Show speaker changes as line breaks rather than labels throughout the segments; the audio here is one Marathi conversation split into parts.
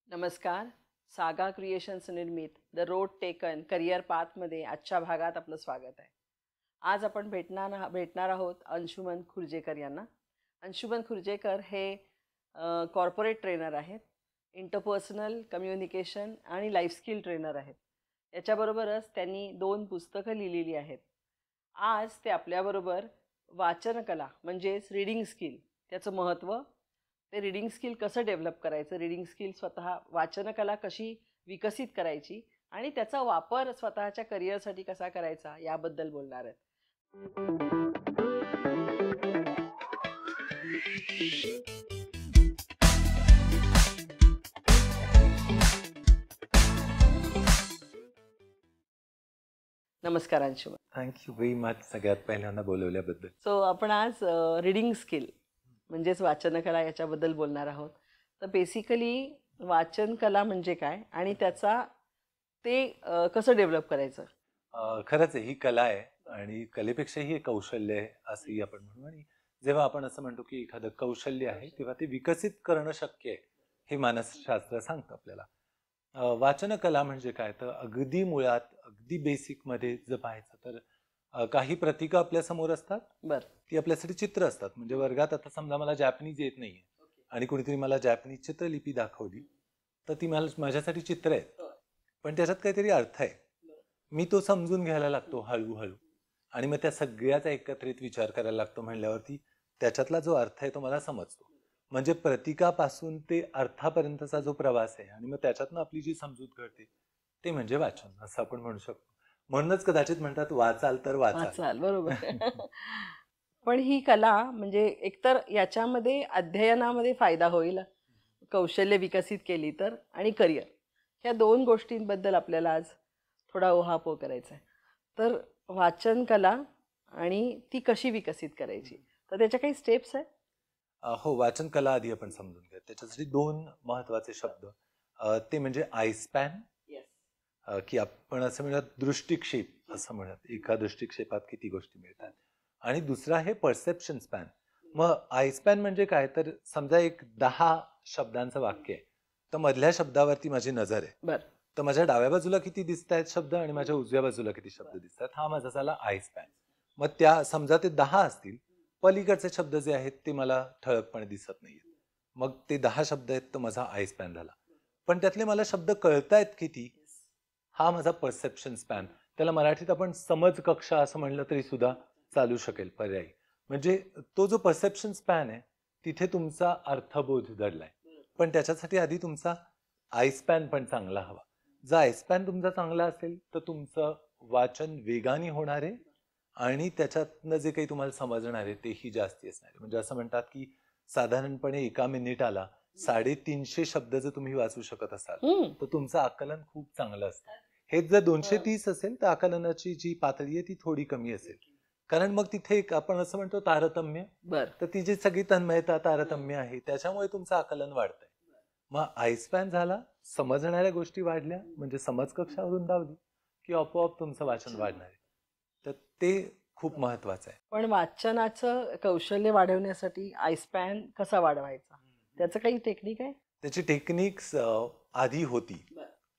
नमस्कार. सागा क्रिएशन्स निर्मित द रोड टेकन करिअर पाथमध्ये आजच्या भागात आपलं स्वागत आहे. आज आपण भेटणार आहोत अंशुमन खुर्जेकर यांना. अंशुमन खुर्जेकर हे कॉर्पोरेट ट्रेनर आहेत, इंटरपर्सनल कम्युनिकेशन आणि लाईफ स्किल ट्रेनर आहेत. याच्याबरोबरच त्यांनी 2 पुस्तकं लिहिलेली आहेत. आज ते आपल्याबरोबर वाचनकला म्हणजेच रीडिंग स्किल, त्याचं महत्त्व, ते रीडिंग स्किल कसं डेव्हलप करायचं, रीडिंग स्किल स्वतः वाचनकला कशी विकसित करायची आणि त्याचा वापर स्वतःच्या करिअरसाठी कसा करायचा याबद्दल बोलणार आहेत. नमस्कार अंशुमन.
थँक्यू व्हेरी मच सगळ्यात पहिल्यांदा बोलवल्याबद्दल.
सो आपण आज रीडिंग स्किल म्हणजेच वाचनकला याच्याबद्दल बोलणार आहोत. तर बेसिकली वाचनकला म्हणजे काय आणि त्याचा ते कसं डेव्हलप करायचं?
खरंच आहे, ही कला आहे आणि कलेपेक्षाही हे कौशल्य आहे असंही आपण म्हणू. आणि जेव्हा आपण असं म्हणतो की एखादं कौशल्य आहे तेव्हा ते विकसित करणं शक्य आहे हे मानसशास्त्र सांगतं आपल्याला. वाचनकला म्हणजे काय, तर अगदी मुळात अगदी बेसिकमध्ये जर पाहायचं तर काही प्रतीकं आपल्या समोर असतात.
बरं.
ती आपल्यासाठी चित्र असतात. म्हणजे वर्गात आता समजा मला जॅपनीज येत नाहीये आणि कुणीतरी मला जॅपनीज चित्रलिपी दाखवली तर ती माझ्यासाठी चित्र आहेत, पण त्याच्यात काहीतरी अर्थ आहे. मी तो समजून घ्यायला लागतो हळूहळू आणि मग त्या सगळ्याचा एकत्रित विचार करायला लागतो. म्हणल्यावरती त्याच्यातला जो अर्थ आहे तो मला समजतो. म्हणजे प्रतीकापासून ते अर्थापर्यंतचा जो प्रवास आहे आणि मग त्याच्यातनं आपली जी समजूत घडते ते म्हणजे वाचन असं आपण म्हणू शकतो. म्हणूनच कदाचित म्हणतात वाचाल तर वाचाल.
बरोबर. पण ही कला म्हणजे एकतर याच्यामध्ये अध्ययनामध्ये फायदा होईल, कौशल्य विकसित केली तर, आणि करिअर, ह्या 2 गोष्टींबद्दल आपल्याला आज थोडा ओहापोह करायचा आहे. तर वाचन कला आणि ती कशी विकसित करायची, तर त्याच्या काही स्टेप्स आहेत?
हो, वाचन कला आधी आपण समजून घ्या. त्याच्यासाठी 2 महत्वाचे शब्द, ते म्हणजे आयस्पॅन, की आपण असं म्हणूयात दृष्टिक्षेप असं म्हणूयात, एका दृष्टिक्षेपात किती गोष्टी मिळतात. आणि दुसरा आहे परसेप्शन स्पॅन. मग आयस्पॅन म्हणजे काय, तर समजा एक 10 शब्दांचं वाक्य आहे, तर मधल्या शब्दावरती माझी नजर आहे.
बरं.
तर माझ्या डाव्या बाजूला किती दिसत आहेत शब्द आणि माझ्या उजव्या बाजूला किती शब्द दिसत आहेत, हा माझा झाला आयस्पॅन. मग त्या समजा ते 10 असतील, पलीकडचे शब्द जे आहेत ते मला ठळकपणे दिसत नाहीत, मग ते 10 शब्द आहेत तर माझा आयस्पॅन झाला. पण त्यातले मला शब्द कळतायत किती, हा माझा परसेप्शन स्पॅन. त्याला मराठीत आपण समज कक्षा असं म्हणलं तरी सुद्धा चालू शकेल पर्यायी. म्हणजे तो जो परसेप्शन स्पॅन आहे तिथे तुमचा अर्थबोध दडलाय. पण त्याच्यासाठी आधी तुमचा आयस्पॅन पण चांगला हवा. जर आयस्पॅन तुमचा चांगला असेल तर तुमचं वाचन वेगाने होणार आहे आणि त्याच्यातनं जे काही तुम्हाला समजणार आहे तेही जास्ती असणार आहे. म्हणजे असं म्हणतात की साधारणपणे एका मिनिटाला 350 शब्द जर तुम्ही वाचू शकत असाल तर तुमचं आकलन खूप चांगलं असतं. हेच जर 230 असेल तर आकलनाची जी पातळी आहे ती थोडी कमी असेल, कारण मग तिथे एक आपण असं म्हणतो तारतम्य. तर ती जी सगळी तन्मयता तारतम्य आहे त्याच्यामुळे तुमचं आकलन वाढतंय. मग आयस्पॅन झाला, समजणाऱ्या गोष्टी वाढल्या, म्हणजे समज कक्षा रुंदावली की आपोआप तुमचं वाचन वाढणार आहे. तर ते खूप महत्वाचं आहे.
पण वाचनाचं कौशल्य वाढवण्यासाठी आयस्पॅन कसा वाढवायचा, त्याचं काही टेक्निक आहे?
त्याची टेक्निक्स आधी होती,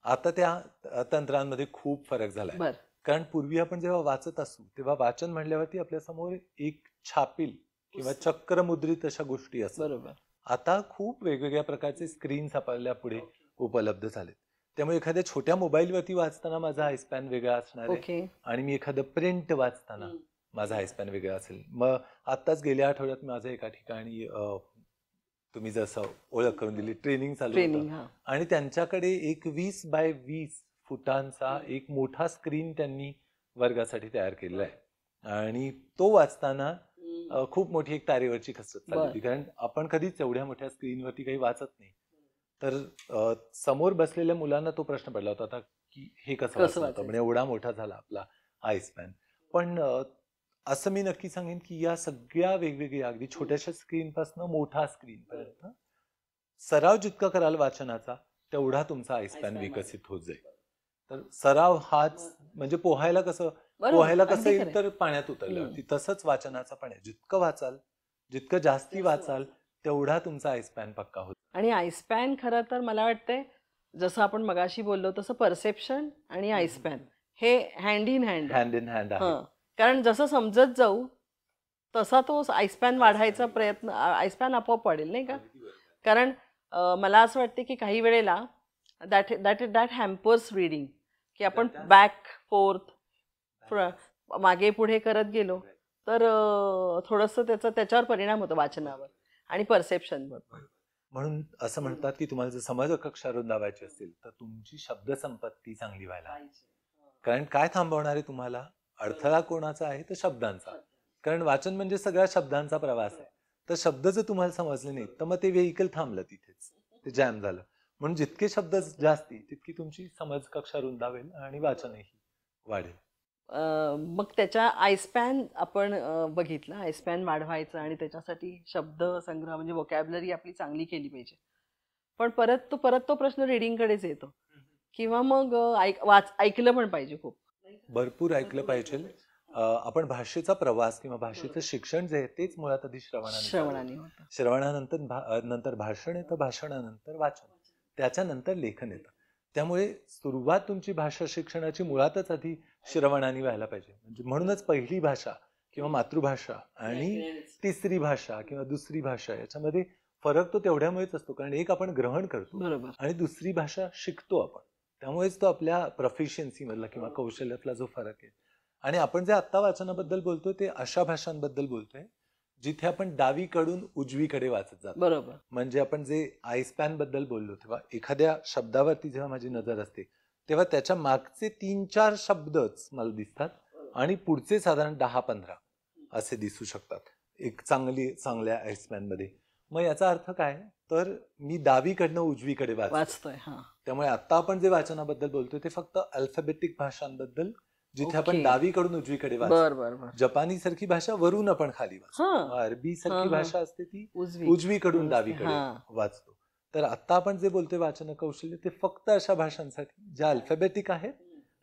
आता त्या तंत्रांमध्ये खूप फरक झालाय. कारण पूर्वी आपण जेव्हा वाचत असू तेव्हा वाचन म्हणल्यावरती आपल्या समोर एक छापील किंवा चक्रमुद्रित अशा गोष्टी असतात.
बरोबर.
आता खूप वेगवेगळ्या प्रकारचे स्क्रीन्स आपल्या पुढे उपलब्ध झालेत. त्यामुळे एखाद्या छोट्या मोबाईलवरती वाचताना माझा आयस्पॅन वेगळा असणार आहे आणि मी एखादं प्रिंट वाचताना माझा आयस्पॅन वेगळा असेल. मग आत्ताच गेल्या आठवड्यात माझं एका ठिकाणी तुम्ही जसं ओळख करून दिली, ट्रेनिंग चालू होतं आणि त्यांच्याकडे एक 20 बाय 20 फुटांचा एक मोठा स्क्रीन त्यांनी वर्गासाठी तयार केलेला आहे आणि तो वाचताना खूप मोठी एक तारेवरची कसरत चालली होती. कारण आपण कधीच एवढ्या मोठ्या स्क्रीनवरती काही वाचत नाही. तर समोर बसलेल्या मुलांना तो प्रश्न पडला होता आता की हे कसं वाचतं, म्हणजे एवढा मोठा झाला आपला आयस्पॅन. पण असं मी नक्की सांगेन की या सगळ्या वेगवेगळ्या अगदी छोट्याशा स्क्रीन पासून मोठा स्क्रीन पर्यंत सराव जितका कराल वाचनाचा तेवढा तुमचा आयस्पॅन विकसित होत जाईल. तर सराव हाच म्हणजे पोहायला कसं येईल तर पाण्यात उतरल्यावरती, तसंच वाचनाचा पण आहे. जितकं वाचाल, जितकं जास्ती वाचाल तेवढा तुमचा आयस्पॅन पक्का होतो.
आणि आयस्पॅन खरं तर मला वाटतंय जसं आपण मगाशी बोललो तसं परसेप्शन आणि आईस्पॅन हे hand in hand
hand in hand आहे.
कारण जसं समजत जाऊ तसा तो आईस्पॅन वाढायचा प्रयत्न आईस्पॅन आपोआप वाढेल नाही का. कारण मला असं वाटते की काही वेळेला दॅट हॅम्पर्स रीडिंग, की आपण बॅक फोर्थ मागे पुढे करत गेलो तर थोडंसं त्याच्यावर परिणाम होतो वाचनावर आणि परसेप्शनवर.
म्हणून असं म्हणतात की तुम्हाला जर समज कक्षा रुंदावायची असेल तर तुमची शब्दसंपत्ती चांगली व्हायला हवी. कारण काय थांबवणार आहे तुम्हाला? अडथळा कोणाचा आहे? तर शब्दांचा. कारण वाचन म्हणजे सगळ्या शब्दांचा प्रवास आहे. तर शब्द जर तुम्हाला समजले नाही तर मग ते व्हेइकल थांबलं तिथेच, ते जॅम झालं. म्हणून जितके शब्द जास्ती तितकी तुमची समज कक्षा रुंदावेल आणि वाचनही वाढेल.
मग त्याच्या आईस्पॅन आपण बघितलं, आईस्पॅन वाढवायचं आणि त्याच्यासाठी शब्द संग्रह म्हणजे व्होकॅब्युलरी आपली चांगली केली पाहिजे. पण परत तो प्रश्न रिडिंगकडेच येतो. किंवा मग ऐकलं पण पाहिजे खूप.
भरपूर ऐकलं पाहिजे. आपण भाषेचा प्रवास किंवा भाषेचं शिक्षण जे आहे तेच मुळात आधी
श्रवणाने होतं.
श्रवणानंतर नंतर भाषण येतं, भाषणानंतर वाचन, त्याच्यानंतर लेखन येतं. त्यामुळे सुरुवात तुमची भाषा शिक्षणाची मुळातच आधी श्रवणाने व्हायला पाहिजे. म्हणजे म्हणूनच पहिली भाषा किंवा मातृभाषा आणि तिसरी भाषा किंवा दुसरी भाषा याच्यामध्ये फरक तो तेवढ्यामुळेच असतो. कारण एक आपण ग्रहण करतो
बरोबर.
आणि दुसरी भाषा शिकतो आपण. त्यामुळेच तो आपल्या प्रोफिशियन्सी मधला किंवा कौशल्यातला जो फरक आहे. आणि आपण जे आत्ता वाचनाबद्दल बोलतोय ते अशा भाषांबद्दल बोलतोय जिथे आपण डावीकडून उजवीकडे वाचत जातो.
बरोबर.
म्हणजे आपण जे आईस्पॅन बद्दल बोललो तेव्हा एखाद्या शब्दावरती जेव्हा माझी नजर असते तेव्हा त्याच्या मागचे 3-4 शब्दच मला दिसतात आणि पुढचे साधारण 10-15 असे दिसू शकतात एक चांगल्या आईस्पॅन मध्ये. मग याचा अर्थ काय? तर मी डावीकडनं उजवीकडे वाचतोय. त्यामुळे आता आपण जे वाचनाबद्दल बोलतोय ते फक्त अल्फाबेटिक भाषांबद्दल जिथे आपण डावीकडून उजवीकडे वाचतो. जपानी सारखी भाषा वरून आपण खाली वाचतो. अरबी सारखी भाषा असते ती उजवीकडून डावीकडे वाचतो. तर आता आपण जे बोलतोय वाचन कौशल्य ते फक्त अशा भाषांसाठी ज्या अल्फाबेटिक आहेत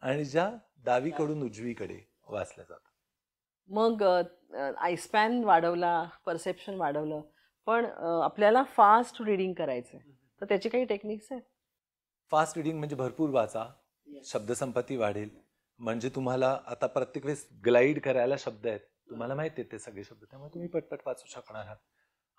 आणि ज्या डावीकडून उजवीकडे वाचल्या जातात.
मग आईस्पॅन वाढवला, परसेप्शन वाढवलं, पण आपल्याला फास्ट रिडिंग करायचंय तर त्याची काही टेक्निक्स आहेत?
फास्ट रिडिंग म्हणजे भरपूर वाचा, शब्दसंपत्ती वाढेल. म्हणजे तुम्हाला आता प्रत्येक वेळेस ग्लाइड करायला शब्द आहेत, तुम्हाला माहिती आहेत ते सगळे शब्द, त्यामुळे तुम्ही पटपट वाचू शकणार आहात.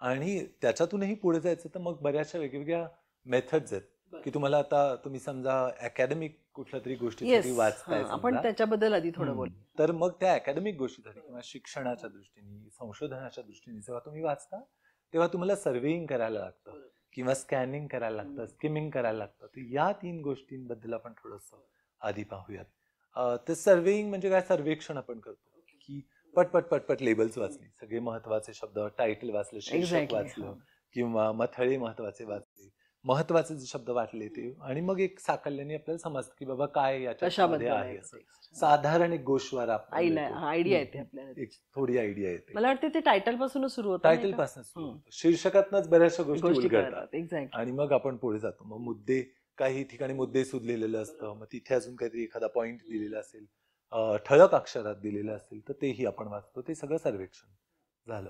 आणि त्याच्यातूनही पुढे जायचं तर मग बऱ्याचशा वेगवेगळ्या मेथड्स आहेत की तुम्हाला आता तुम्ही समजा अकॅडमिक कुठल्या तरी गोष्टीसाठी वाचताय,
आपण त्याच्याबद्दल आधी थोडं बोल.
तर मग त्या अकॅडमिक गोष्टीसाठी किंवा शिक्षणाच्या दृष्टीने, संशोधनाच्या दृष्टीने जेव्हा तुम्ही वाचता तेव्हा तुम्हाला सर्वेइंग करायला लागतं किंवा स्कॅनिंग करायला लागतं, स्किमिंग करायला लागतं. तर या 3 गोष्टींबद्दल आपण थोडंसं आधी पाहूयात. तर सर्वेइंग म्हणजे काय? सर्वेक्षण आपण करतो की पटपट लेबल्स वाचली, सगळे महत्वाचे शब्द, टायटल वाचलं, शीर्षक वाचलं किंवा मथळे महत्वाचे वाचले, महत्वाचे जे शब्द वाटले ते, आणि मग एक साकल्याने आपल्याला समजतं की बाबा काय याच्यामध्ये आहे. असं साधारण एक गोषवारा
आयडिया येते आपल्याला,
एक थोडी आयडिया येते.
मला वाटतं ते टायटल पासूनच सुरू होतं.
टायटल पासूनच सुरू होतं, शीर्षकातनच बऱ्याचशा गोष्टी उलगडतात आणि मग आपण पुढे जातो. मग मुद्दे, काही ठिकाणी मुद्दे सुचलेलं असतं, मग तिथे अजून काहीतरी एखादा पॉइंट दिलेला असेल, ठळक अक्षरात दिलेलं असेल तर तेही आपण वाचतो. ते सगळं सर्वेक्षण झालं.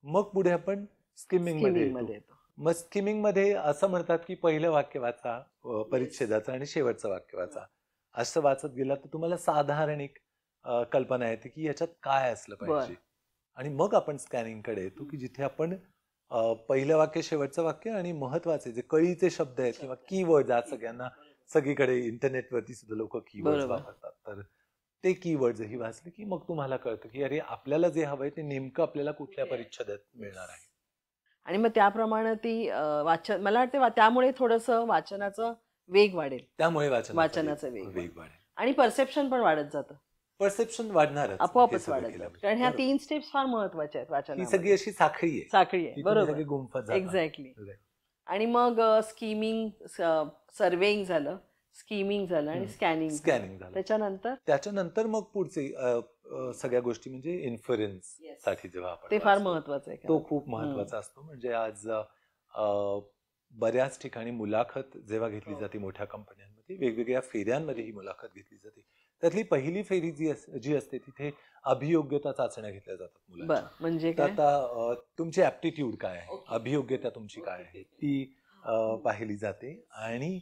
मग पुढे आपण स्किमिंग मध्ये येतो. मग स्किमिंग मध्ये असं म्हणतात की पहिलं वाक्य वाचा परिच्छेदाचं आणि शेवटचं वाक्य वाचा. असं वाचत गेला तर तुम्हाला साधारण एक कल्पना येते की याच्यात काय असलं पाहिजे. आणि मग आपण स्कॅनिंग कडे येतो की जिथे आपण पहिलं वाक्य, शेवटचं वाक्य आणि महत्वाचे जे कळीचे शब्द आहेत किंवा कीवर्ड, आज सगळ्यांना सगळीकडे इंटरनेटवरती सुद्धा लोक कीवर्ड वापरतात, तर ते कीवर्डही वाचले की मग तुम्हाला कळतं की अरे आपल्याला जे हवंय ते नेमकं आपल्याला कुठल्या परिच्छेदात मिळणार आहे.
आणि मग त्याप्रमाणे ती वाचन, मला वाटतं त्यामुळे थोडंसं वाचनाचा वेग वाढेल.
त्यामुळे वाचनाचा वेग वाढेल
आणि परसेप्शन पण वाढत जातं.
परसेप्शन वाढणार
आपोआपच वाढत जातं. कारण ह्या 3 स्टेप्स फार महत्वाच्या आहेत वाचनात.
ही सगळी अशी साखळी आहे.
बरोबर, एक्झॅक्टली. आणि मग स्कीमिंग, सर्वेइंग झालं, स्कीमिंग झालं आणि स्कॅनिंग झालं.
त्याच्यानंतर मग पुढचे सगळ्या गोष्टी म्हणजे इन्फरन्स साठी जेव्हा आपण,
ते फार महत्वाचं आहे,
तो खूप महत्वाचा असतो. म्हणजे आज बऱ्याच ठिकाणी मुलाखत जेव्हा घेतली जाते मोठ्या कंपन्यांमध्ये, वेगवेगळ्या फेऱ्यांमध्ये ही मुलाखत घेतली जाते. त्यातली पहिली फेरी जी असते तिथे अभियोग्यता चाचण्या घेतल्या जातात मुलांच्या.
म्हणजे
आता तुमची ऍप्टिट्यूड काय आहे, अभियोग्यता तुमची काय आहे ती पाहिली जाते. आणि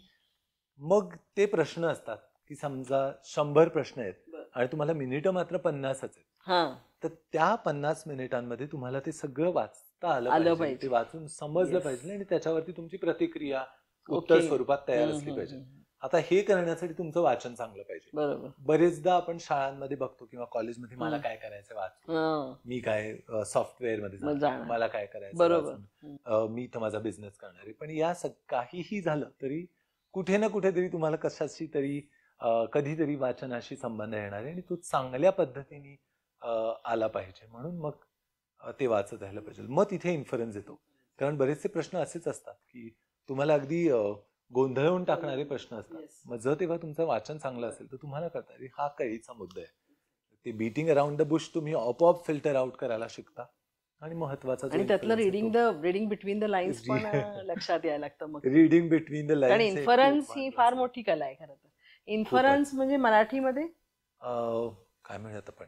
मग ते प्रश्न असतात की समजा 100 प्रश्न आहेत
बरं.
आणि तुम्हाला मिनिटं मात्र 50च आहेत.
हा
तर त्या 50 मिनिटांमध्ये तुम्हाला ते सगळं वाचता आलं
आलं
पाहिजे,
पाहिजे.
ते वाचून समजलं
Yes.
पाहिजे आणि त्याच्यावरती तुमची प्रतिक्रिया उत्तर
ओके.
स्वरूपात तयार
हम्म,
असली
हम्म,
पाहिजे.
हम्म.
आता हे करण्यासाठी तुमचं वाचन चांगलं पाहिजे.
बरोबर.
बरेचदा आपण शाळांमध्ये बघतो किंवा कॉलेजमध्ये मला
हम्म.
काय करायचं वाचून,
हा.
मी काय सॉफ्टवेअर मध्ये
मग
जाणार,
जाणार.
मला काय करायचं
बरोबर.
वाचून,
हम्म.
मी तर माझा बिझनेस करणार आहे. पण या काहीही झालं तरी कुठे ना कुठेतरी तुम्हाला कशाशी तरी कधीतरी वाचनाशी संबंध येणार आहे आणि तो चांगल्या पद्धतीने आला पाहिजे. म्हणून मग ते वाचत राहिलं पाहिजे. मग तिथे इन्फरन्स येतो. कारण बरेचसे प्रश्न असेच असतात की तुम्हाला अगदी गोंधळून टाकणारे प्रश्न असतात.
Yes.
मग जर तेव्हा तुमचं वाचन चांगलं असेल तर तुम्हाला कळतं अरे हा कळीचा मुद्दा आहे. ते बीटिंग अराउंड द बुश तुम्ही आपोआप फिल्टर आउट करायला शिकता आणि महत्वाचा
आणि त्यातलं रिडिंग बिटवीन द लाईन्स पण लक्षात यायला लागतं मग.
रीडिंग बिटवीन द
कारण
लाईन्स
इन्फरन्स ही फार मोठी कला आहे खरं तर. इन्फरन्स म्हणजे मराठीमध्ये
काय म्हणूयात आपण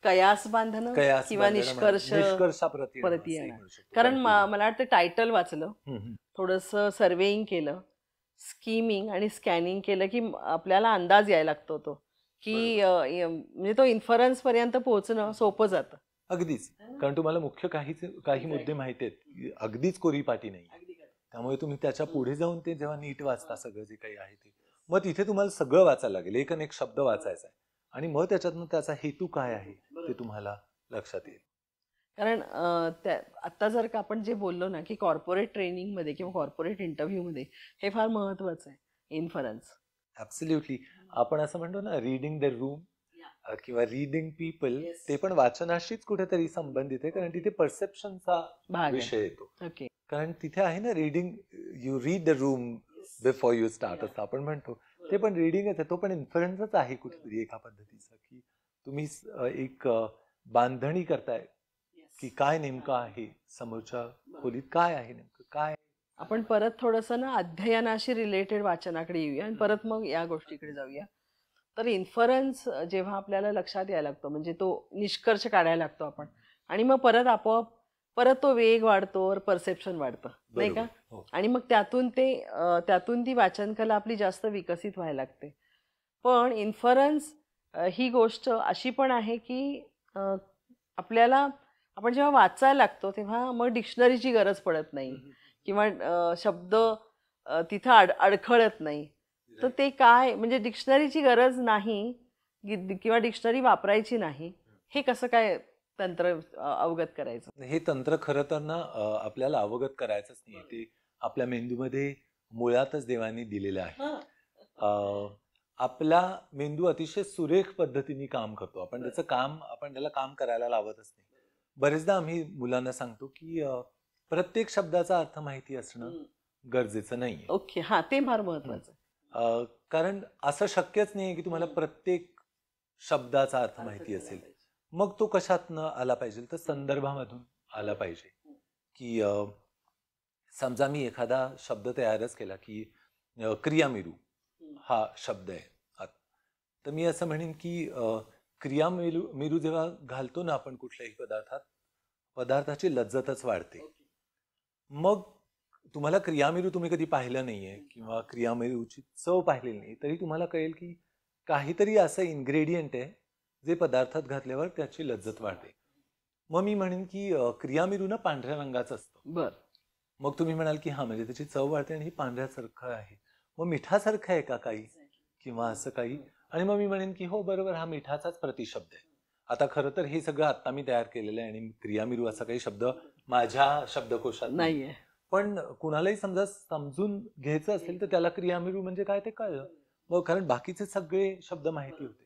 कयास बांधणं
कयास
किंवा
बांधणं, निष्कर्षाप्रती येणं
परत
असंही
येणं.
म्हणू शकतो.
कारण
Conclusion.
मला वाटतं टायटल वाचलं,
हम्म.
थोडंसं सर्वेइंग केलं, स्कीमिंग आणि स्कॅनिंग केलं की आपल्याला अंदाज यायला लागतो तो की म्हणजे तो इन्फरन्स पर्यंत पोहोचणं सोपं जातं.
अगदीच. कारण तुम्हाला मुख्य काही मुद्दे माहिती आहेत की अगदीच कोरीपाटी नाही. त्यामुळे तुम्ही त्याच्या पुढे जाऊन ते जेव्हा नीट वाचता सगळं जे काही आहे ते, मग तिथे तुम्हाला सगळं वाचायला लागेल, एक अनेक शब्द वाचायचा आहे आणि मग त्याच्यातनं त्याचा हेतू काय आहे ते तुम्हाला लक्षात येईल.
कारण आता जर का आपण जे बोललो ना की कॉर्पोरेट ट्रेनिंगमध्ये किंवा कॉर्पोरेट इंटरव्ह्यूमध्ये हे फार महत्वाचं आहे इन्फरन्स.
ऍब्सोल्युटली. आपण असं म्हणतो ना रीडिंग द रूम किंवा रीडिंग पीपल,
Yes.
ते पण वाचनाशीच कुठेतरी संबंधित आहे. कारण तिथे परसेप्शनचा
भाग आहे.
विषय येतो.
ओके.
कारण तिथे आहे ना reading, you read the room before you start असं आपण म्हणतो. ते पण रीडिंगच आहे, तो पण इन्फ्लुएन्सच आहे कुठेतरी एका पद्धतीचा की तुम्ही एक बांधणी करताय की काय नेमकं आहे समोरच्या खोलीत, काय आहे नेमकं काय.
आपण परत थोडंसं ना अध्ययनाशी रिलेटेड वाचनाकडे येऊया आणि परत मग या गोष्टीकडे जाऊया. तर इन्फरन्स जेव्हा आपल्याला लक्षात यायला लागतो म्हणजे तो निष्कर्ष काढायला लागतो आपण आणि मग परत आपोआप परत तो वेग वाढतो, परसेप्शन वाढतं नाही का.
बरोबर. हो.
आणि मग त्यातून ती वाचनकला आपली जास्त विकसित व्हायला लागते. पण इन्फरन्स ही गोष्ट अशी पण आहे की आपल्याला आपण जेव्हा वाचायला लागतो तेव्हा मग डिक्शनरीची गरज पडत नाही किंवा शब्द तिथं अडखळत नाही. तर ते काय म्हणजे डिक्शनरीची गरज नाही किंवा डिक्शनरी वापरायची नाही, हे कसं काय तंत्र अवगत करायचं?
हे तंत्र खरं तर ना आपल्याला अवगत करायचंच नाही. ते आपल्या मेंदूमध्ये मुळातच देवानी दिलेलं आहे. आपला मेंदू अतिशय सुरेख पद्धतीने काम करतो. आपण त्याला काम करायला लावतच नाही. बरेचदा आम्ही मुलांना सांगतो की प्रत्येक शब्दाचा अर्थ माहिती असणं गरजेचं नाहीये.
ओके. हा, ते फार महत्वाचं.
कारण असं शक्यच नाहीये की तुम्हाला प्रत्येक शब्दाचा अर्थ माहिती असेल. मग तो कशातनं आला पाहिजे तर संदर्भामधून आला पाहिजे. की समजा मी एखादा शब्द तयारच केला की क्रियामेरू हा शब्द आहे, तर मी असं म्हणेन की क्रियामेरू जेव्हा घालतो ना आपण कुठल्याही पदार्थाची लज्जतच वाढते. मग तुम्हाला क्रियामेरू तुम्ही कधी पाहिलं नाहीये किंवा क्रियामेरूची चव पाहिलेली नाही तरी तुम्हाला कळेल की काहीतरी असं इन्ग्रेडियंट आहे जे पदार्थात घातल्यावर त्याची लज्जत वाढते. मग मी म्हणेन की क्रियामेरू ना पांढऱ्या रंगाचं असतं.
बर.
मग तुम्ही म्हणाल की हा म्हणजे त्याची चव वाढते आणि ही पांढऱ्यासारखं आहे, मग मिठासारखं आहे का काही किंवा असं काही. आणि मग मी म्हणेन की हो बरोबर, हा मिठाचाच प्रतिशब्द आहे. आता खरं तर हे सगळं आता मी तयार केलेलं आहे आणि क्रियामेरू असा काही शब्द माझ्या शब्दकोशात
नाहीये.
पण कुणालाही समजा समजून घ्यायचं असेल तर त्याला क्रियामेरू म्हणजे काय ते कळलं. मग कारण बाकीचे सगळे शब्द माहिती होते.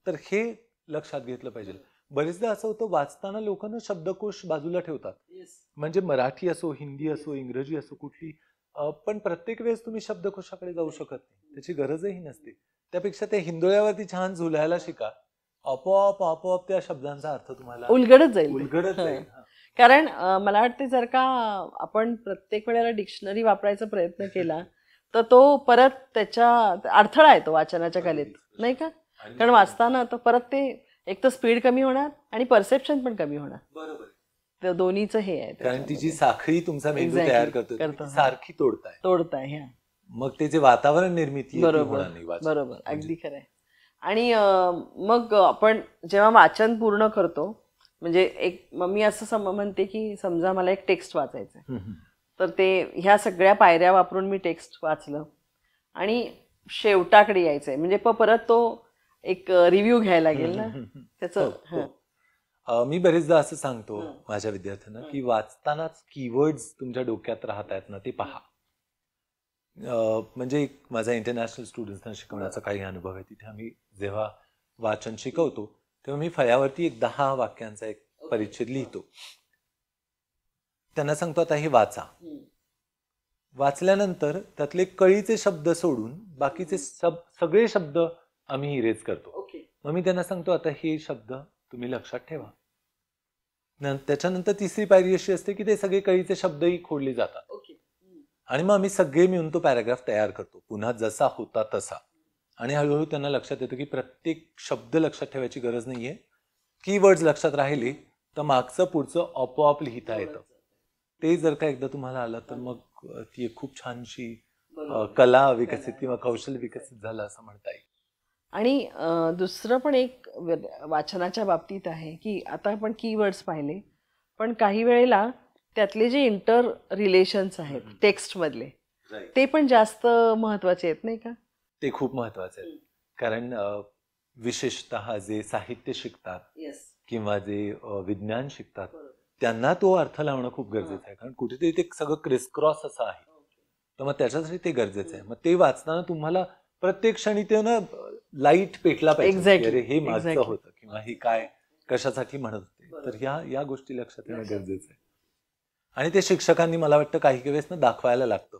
तर हे लक्षात घेतलं पाहिजे. बरेचदा असं होतं वाचताना लोकांना शब्दकोश बाजूला ठेवतात, म्हणजे मराठी असो, हिंदी असो, इंग्रजी असो, कुठली पण प्रत्येक वेळेस तुम्ही शब्दकोशाकडे जाऊ शकत नाही, त्याची गरजही नसते. त्यापेक्षा त्या हिंदोळ्यावरती छान झुलायला शिका, आपोआप त्या शब्दांचा अर्थ तुम्हाला
उलगडत जाईल.
उलगडत जाईल.
कारण मला वाटते जर का आपण प्रत्येक वेळेला डिक्शनरी वापरायचा प्रयत्न केला तर तो परत त्याच्या अडथळा येतो वाचनाच्या कलेत नाही का. कारण वाचताना तर परत ते एक तर स्पीड कमी होणार आणि परसेप्शन पण कमी होणार.
बरोबर.
तर दोन्हीचं हे आहे.
कारण तिची साखळी तुमचा मेंदू तयार करतो, सारखी तोडताय.
ह्या
मग ते जे वातावरण निर्मिती आहे ती
बरोबर
होणार नाही वाचन.
बरोबर अगदी खरंय. आणि मग आपण जेव्हा वाचन पूर्ण करतो म्हणजे मग मी असं म्हणते की समजा मला एक टेक्स्ट वाचायचं आहे, तर ते ह्या सगळ्या पायऱ्या वापरून मी टेक्स्ट वाचलं आणि शेवटाकडे यायचंय म्हणजे परत तो एक रिव्ह्यू घ्यायला लागेल ना त्याचं.
मी बरेचदा असं सांगतो माझ्या विद्यार्थ्यांना की वाचतानाच कीवर्ड्स तुमच्या डोक्यात राहत आहेत ना ते पहा. म्हणजे माझा इंटरनॅशनल स्टुडंट्सना शिकवण्याचा काही अनुभव आहे. तिथे आम्ही जेव्हा वाचन शिकवतो तेव्हा मी फळ्यावरती एक 10 वाक्यांचा एक परिच्छेद लिहितो. त्यांना सांगतो आता हे वाचा. वाचल्यानंतर त्यातले कळीचे शब्द सोडून बाकीचे सगळे शब्द आम्ही इरेज करतो. मग मी त्यांना सांगतो आता हे शब्द तुम्ही लक्षात ठेवा. त्याच्यानंतर तिसरी पायरी अशी असते की ते सगळे कळीचे शब्दही खोडले जातात आणि मग आम्ही सगळे मिळून तो पॅराग्राफ तयार करतो पुन्हा जसा होता तसा. आणि हळूहळू त्यांना लक्षात येतं की प्रत्येक शब्द लक्षात ठेवायची गरज नाहीये. कीवर्ड्स लक्षात राहिले तर मागचं पुढचं आपोआप लिहिता येतं. ते जर का एकदा तुम्हाला आलं तर मग ती एक खूप छानशी कला विकसित किंवा कौशल्य विकसित झालं असं म्हणता येईल.
आणि दुसरं पण एक वाचनाच्या बाबतीत आहे की आता आपण कीवर्ड्स पाहिले पण काही वेळेला त्यातले जे इंटर रिलेशन्स आहेत टेक्स्टमधले ते पण जास्त महत्वाचे आहेत नाही का?
ते खूप महत्वाचे आहेत. कारण विशेषतः जे साहित्य शिकतात किंवा जे विज्ञान शिकतात त्यांना तो अर्थ लावणं खूप गरजेचं आहे. कारण कुठेतरी ते सगळं क्रिसक्रॉस असं आहे तर मग त्याच्यासाठी ते गरजेचं आहे. मग ते वाचताना तुम्हाला प्रत्येक क्षणी ते ना लाईट पेटला पाहिजे. अरे हे मागचं होतं किंवा हे काय कशासाठी म्हणत होते. तर या गोष्टी लक्षात येणं गरजेचं आहे. आणि ते शिक्षकांनी मला वाटतं काही वेळेस ना दाखवायला लागतं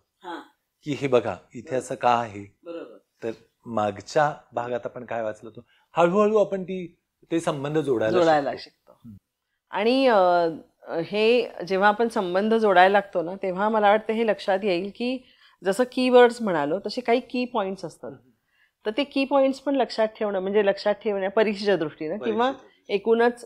की हे बघा इथे असं का आहे. तर मागच्या भागात आपण काय वाचलं होतं हळूहळू आपण ते संबंध जोडायला
शिकतो. आणि हे जेव्हा आपण संबंध जोडायला लागतो ना तेव्हा मला वाटतं हे लक्षात येईल की जसं कीवर्ड्स म्हणालो तसे काही की पॉइंट्स असतात तर ते की पॉइंट्स पण लक्षात ठेवणं म्हणजे लक्षात ठेवण्या परीक्षेच्या दृष्टीनं किंवा एकूणच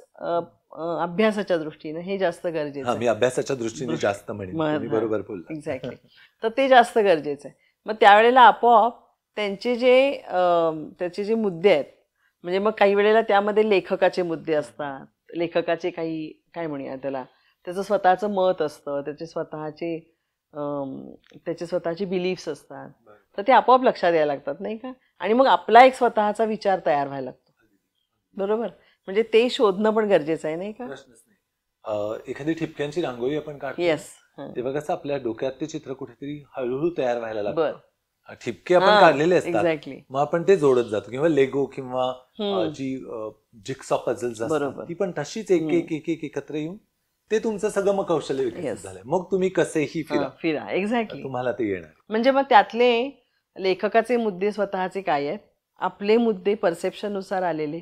अभ्यासाच्या दृष्टीनं हे जास्त गरजेचं आहे.
मी अभ्यासाच्या दृष्टीने जास्त म्हणेन. बरोबर बोलला.
एक्झॅक्टली. तर ते जास्त गरजेचं आहे. मग त्यावेळेला आपोआप त्याचे जे मुद्दे आहेत म्हणजे मग काही वेळेला त्यामध्ये लेखकाचे मुद्दे असतात. लेखकाचे काही काय म्हणूया त्याला त्याचं स्वतःचं मत असतं त्याचे स्वतःचे बिलीफ्स असतात तर ते आपोआप लक्षात यायला लागतात नाही का? आणि मग आपला एक स्वतःचा विचार तयार व्हायला लागतो. बरोबर. म्हणजे ते शोधणं पण गरजेचं आहे नाही का?
एखादी ठिपक्यांची रांगोळी आपण काढतो तेव्हा कसं आपल्या डोक्यात ते चित्र कुठेतरी हळूहळू तयार व्हायला लागतं. ठिपके आपण काढलेले असतात मग आपण ते जोडत जातो किंवा लेगो किंवा जी जिक्सॉ पझल्स असतात ती पण तशीच एक एक एकत्र येऊन ते तुमचं सगळं मग कौशल्य विकसित झालंय. मग तुम्ही कसेही फिरा.
एक्झॅक्टली.
तुम्हाला ते येणार. म्हणजे
मग त्यातले लेखकाचे मुद्दे स्वतःचे काय आहेत आपले मुद्दे नुसार आलेले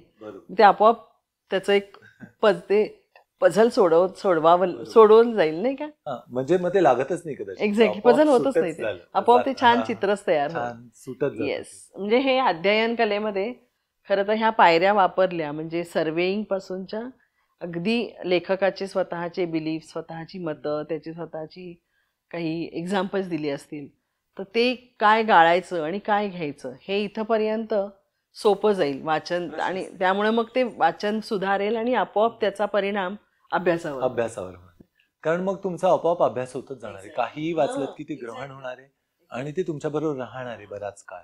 ते आपोआप त्याचं एक पझल सोडवून जाईल नाही का?
म्हणजे मग ते लागतच नाही कदाचित.
एक्झॅक्टली. पझल होतच नाही ते आपोआप ते छान चित्रच तयार होतं. येस. म्हणजे हे अध्ययन कलेमध्ये खरं तर ह्या पायऱ्या वापरल्या म्हणजे सर्वेईंग पासूनच्या अगदी लेखकाचे स्वतःचे बिलीफ स्वतःची मतं त्याची स्वतःची काही एक्झाम्पल्स दिली असतील तर ते काय गाळायचं आणि काय घ्यायचं हे इथंपर्यंत सोपं जाईल वाचन. आणि त्यामुळे मग ते वाचन सुधारेल आणि आपोआप त्याचा परिणाम अभ्यासावर
कारण मग तुमचा आपोआप अभ्यास होतच जाणार आहे. काहीही वाचलं की ते ग्रहण होणार आहे आणि ते तुमच्या बरोबर राहणार आहे बराच काळ.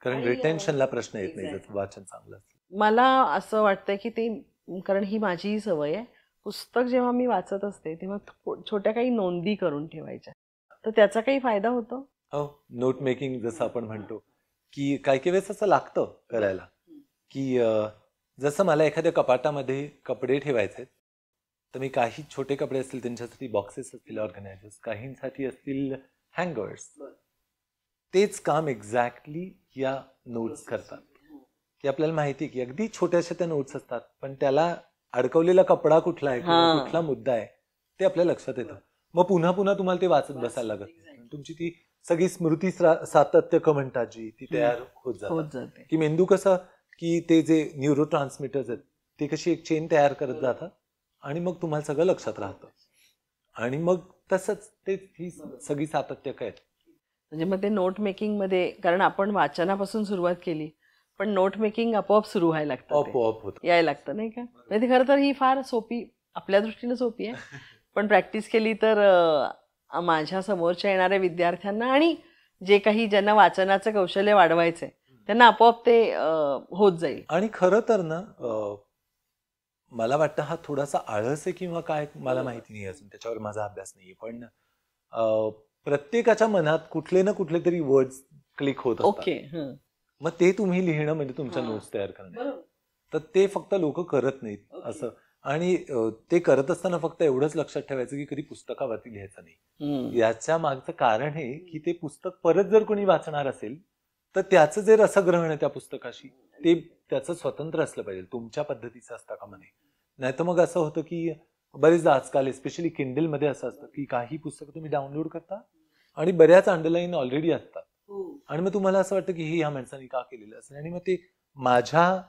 कारण रिटेन्शनला प्रश्न येत नाही जर वाचन चांगलं असतं.
मला असं वाटतं की ते कारण ही माझीही सवय आहे. पुस्तक जेव्हा मी वाचत असते तेव्हा छोट्या काही नोंदी करून ठेवायच्या तर त्याचा काही फायदा होतो.
हो. नोट मेकिंग जसं आपण म्हणतो की काही वेळेस असं लागतं करायला की जसं मला एखाद्या कपाटामध्ये कपडे ठेवायचे तर मी काही छोटे कपडे असतील त्यांच्यासाठी बॉक्सेस असतील ऑर्गनायझर्स काहींसाठी असतील हँगर्स. तेच काम एक्झॅक्टली या नोट्स करतात की आपल्याला माहिती आहे की अगदी छोट्याशा त्या नोट्स असतात पण त्याला अडकवलेला कपडा कुठला आहे किंवा कुठला मुद्दा आहे ते आपल्या लक्षात येतं. मग पुन्हा पुन्हा तुम्हाला ते वाचत बसायला लागत. तुमची ती सगळी स्मृती सातत्य म्हणतात जी ती तयार होत जाते की मेंदू कसं की ते जे न्यूरो ट्रान्समिटर्स आहेत ते कशी एक चेन तयार करत जातात आणि मग तुम्हाला सगळं लक्षात राहतं आणि मग तसंच ते ही सगळी सातत्य काय
म्हणजे मग ते नोट मेकिंगमध्ये, कारण आपण वाचनापासून सुरुवात केली पण नोट मेकिंग आपोआप सुरू व्हायला लागतं, ते
आपोआप होत.
यायला लागतं नाही का. म्हणजे ती खरं तर ही फार सोपी, आपल्या दृष्टीनं सोपी आहे, पण प्रॅक्टिस केली तर माझ्या समोरच्या येणाऱ्या विद्यार्थ्यांना आणि जे काही ज्यांना वाचनाचं कौशल्य वाढवायचंय त्यांना आपोआप ते होत जाईल.
आणि खरं तर ना मला वाटतं हा थोडासा आळस आहे किंवा काय मला माहिती नाही, अजून त्याच्यावर माझा अभ्यास नाहीये, पण प्रत्येकाच्या मनात कुठले ना कुठले तरी वर्ड्स क्लिक होत असतात.
ओके.
मग ते तुम्ही लिहिणं म्हणजे तुमच्या नोट्स तयार करणं, तर ते फक्त लोक करत नाहीत असं. आणि ते करत असताना फक्त एवढंच लक्षात ठेवायचं की कधी पुस्तकावरती लिहायचं नाही. याच्या मागचं कारण हे की ते पुस्तक परत जर कोणी वाचणार असेल तर त्याचं जे रसग्रहण आहे त्या पुस्तकाशी ते त्याचं स्वतंत्र असलं पाहिजे, तुमच्या पद्धतीचं असता कामा नये. नाही तर मग असं होतं की बरेचदा आजकाल स्पेशली किंडल मध्ये असं असतं की काही पुस्तकं तुम्ही डाउनलोड करता आणि बऱ्याच अंडरलाईन ऑलरेडी असतात आणि मग तुम्हाला असं वाटतं की हे ह्या माणसाने का केलेलं असेल, आणि मग ते माझ्या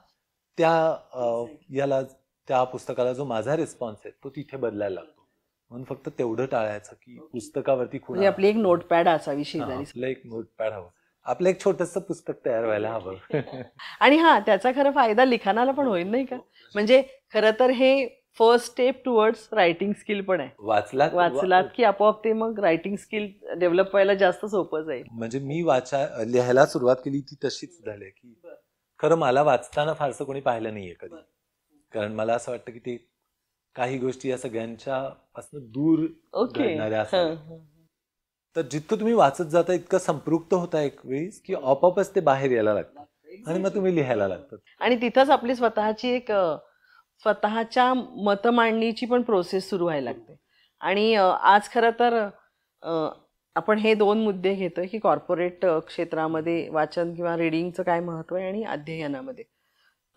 याला त्या पुस्तकाला जो माझा रिस्पॉन्स आहे तो तिथे बदलायला लागतो. म्हणून फक्त तेवढं टाळायचं की पुस्तकावरती
म्हणजे आपली एक नोटपॅड असावी शेजारी.
आपलं एक नोटपॅड हवं, आपलं एक छोटंसं पुस्तक तयार व्हायला हवं.
आणि त्याचा खरं फायदा लिखाणाला पण होईल नाही का. म्हणजे खरं तर हे first step towards writing skill पण आहे. वाचलात की आपोआप ते मग रायटिंग स्किल डेव्हलप व्हायला जास्त सोपं जाईल.
म्हणजे मी लिहायला सुरुवात केली ती तशीच झाली की खरं मला वाचताना फारसं कोणी पाहिलं नाहीये कधी, कारण मला असं वाटतं की ते काही गोष्टी या सगळ्यांच्या पासून दूर घडणाऱ्या असतात. तर जितकं तुम्ही वाचत जाता इतकं संपृक्त होता एक वेळेस की आपोआपच ते बाहेर यायला लागतं आणि मग तुम्ही लिहायला लागतात.
आणि तिथंच आपली स्वतःची एक स्वतःच्या मतमांडणीची पण प्रोसेस सुरू व्हायला लागते. आणि आज खरं तर आपण हे 2 मुद्दे घेतोय की कॉर्पोरेट क्षेत्रामध्ये वाचन किंवा रिडिंगचं काय महत्त्व आहे आणि अध्ययनामध्ये.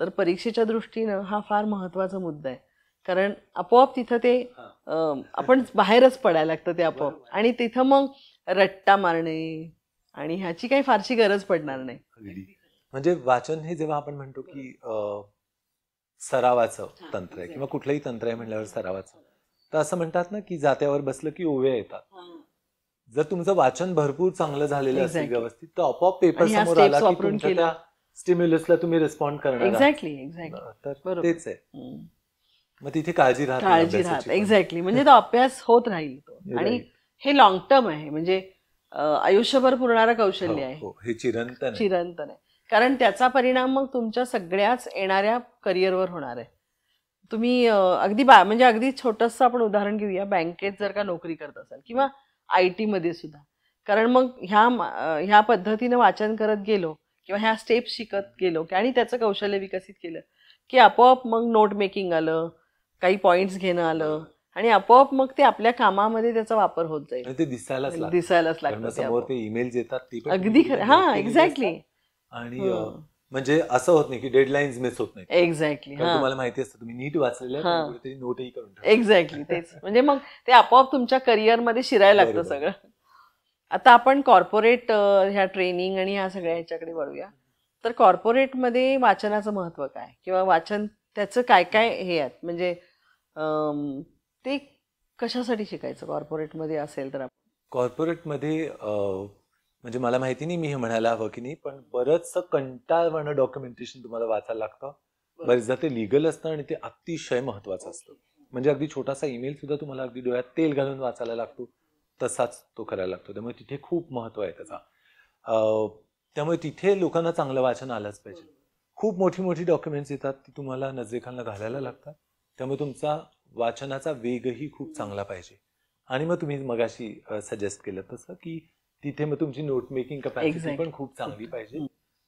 तर परीक्षेच्या दृष्टीनं हा फार महत्त्वाचा मुद्दा आहे, कारण आपोआप तिथं ते आपण बाहेरच पडायला लागतं ते आपोआप, आणि तिथं मग रट्टा मारणे आणि ह्याची काही फारशी गरज पडणार नाही.
म्हणजे वाचन हे जेव्हा आपण म्हणतो की सरावाचं तंत्र आहे किंवा कुठलंही तंत्र आहे म्हणल्यावर सरावाचं, तर असं म्हणतात ना की जात्यावर बसलं की ओव्या येतात. जर तुमचं वाचन भरपूर चांगलं झालेलं असेल व्यवस्थित तर आपोआप पेपर समोर आला की तुमच्या त्या स्टिम्युलसला तुम्ही रिस्पॉन्ड करणार.
एक्झॅक्टली.
तर तेच आहे. मग तिथे काळजी राहते.
एक्झॅक्टली. म्हणजे तो अभ्यास होत राहील तो, आणि हे लॉंग टर्म आहे, म्हणजे आयुष्यभर पुरणारं कौशल्य आहे.
हे चिरंतन आहे.
कारण त्याचा परिणाम मग तुमच्या सगळ्याच येणाऱ्या करिअरवर होणार आहे. तुम्ही म्हणजे अगदी छोटंसं आपण उदाहरण घेऊया, बँकेत जर का नोकरी करत असाल किंवा IT मध्ये सुद्धा, कारण मग ह्या पद्धतीनं वाचन करत गेलो किंवा ह्या स्टेप्स शिकत गेलो आणि त्याचं कौशल्य विकसित केलं की आपोआप मग नोट मेकिंग आलं, काही पॉइंट्स घेणं आलं, आणि आपोआप मग ते आपल्या कामामध्ये त्याचा वापर होत जाईल.
ते दिसायलाच लागतं. समोर ते ईमेल्स येतात.
अगदी खरं. एक्झॅक्टली.
आणि म्हणजे असं होत नाही की डेडलाईन्स मिस होत नाही.
एक्झॅक्टली.
तुम्हाला माहिती असतं, तुम्ही नीट वाचलेलं नोटही करून ठेवा.
एक्झॅक्टली. तेच म्हणजे मग ते आपोआप तुमच्या करिअरमध्ये शिरायला लागतं सगळं. आता आपण कॉर्पोरेट ह्या ट्रेनिंग आणि ह्या सगळ्या ह्याच्याकडे वळूया. तर कॉर्पोरेटमध्ये वाचनाचं महत्त्व काय, किंवा वाचन त्याचं काय काय हे आहेत, म्हणजे ते कशासाठी शिकायचं कॉर्पोरेटमध्ये असेल तर. आपण
कॉर्पोरेटमध्ये म्हणजे मला माहिती नाही मी हे म्हणायला हवं की नाही, पण बरंचसं कंटाळवाणं डॉक्युमेंटेशन तुम्हाला वाचायला लागतं. बरेचदा ते लिगल असतं आणि ते अतिशय महत्वाचं असतं. म्हणजे अगदी छोटासा ईमेल सुद्धा तुम्हाला अगदी डोळ्यात तेल घालून वाचायला लागतो, तसाच तो करायला लागतो. त्यामुळे तिथे खूप महत्व आहे त्याचा. त्यामुळे तिथे लोकांना चांगलं वाचन आलंच पाहिजे. खूप मोठी मोठी डॉक्युमेंट्स येतात, ती तुम्हाला नजरेखालनं घालायला लागतात. त्यामुळे तुमचा वाचनाचा वेगही खूप चांगला पाहिजे. आणि मग तुम्ही मगाशी सजेस्ट केलं तसं की तिथे मग तुमची नोट मेकिंग कपॅसिटी पण खूप चांगली पाहिजे,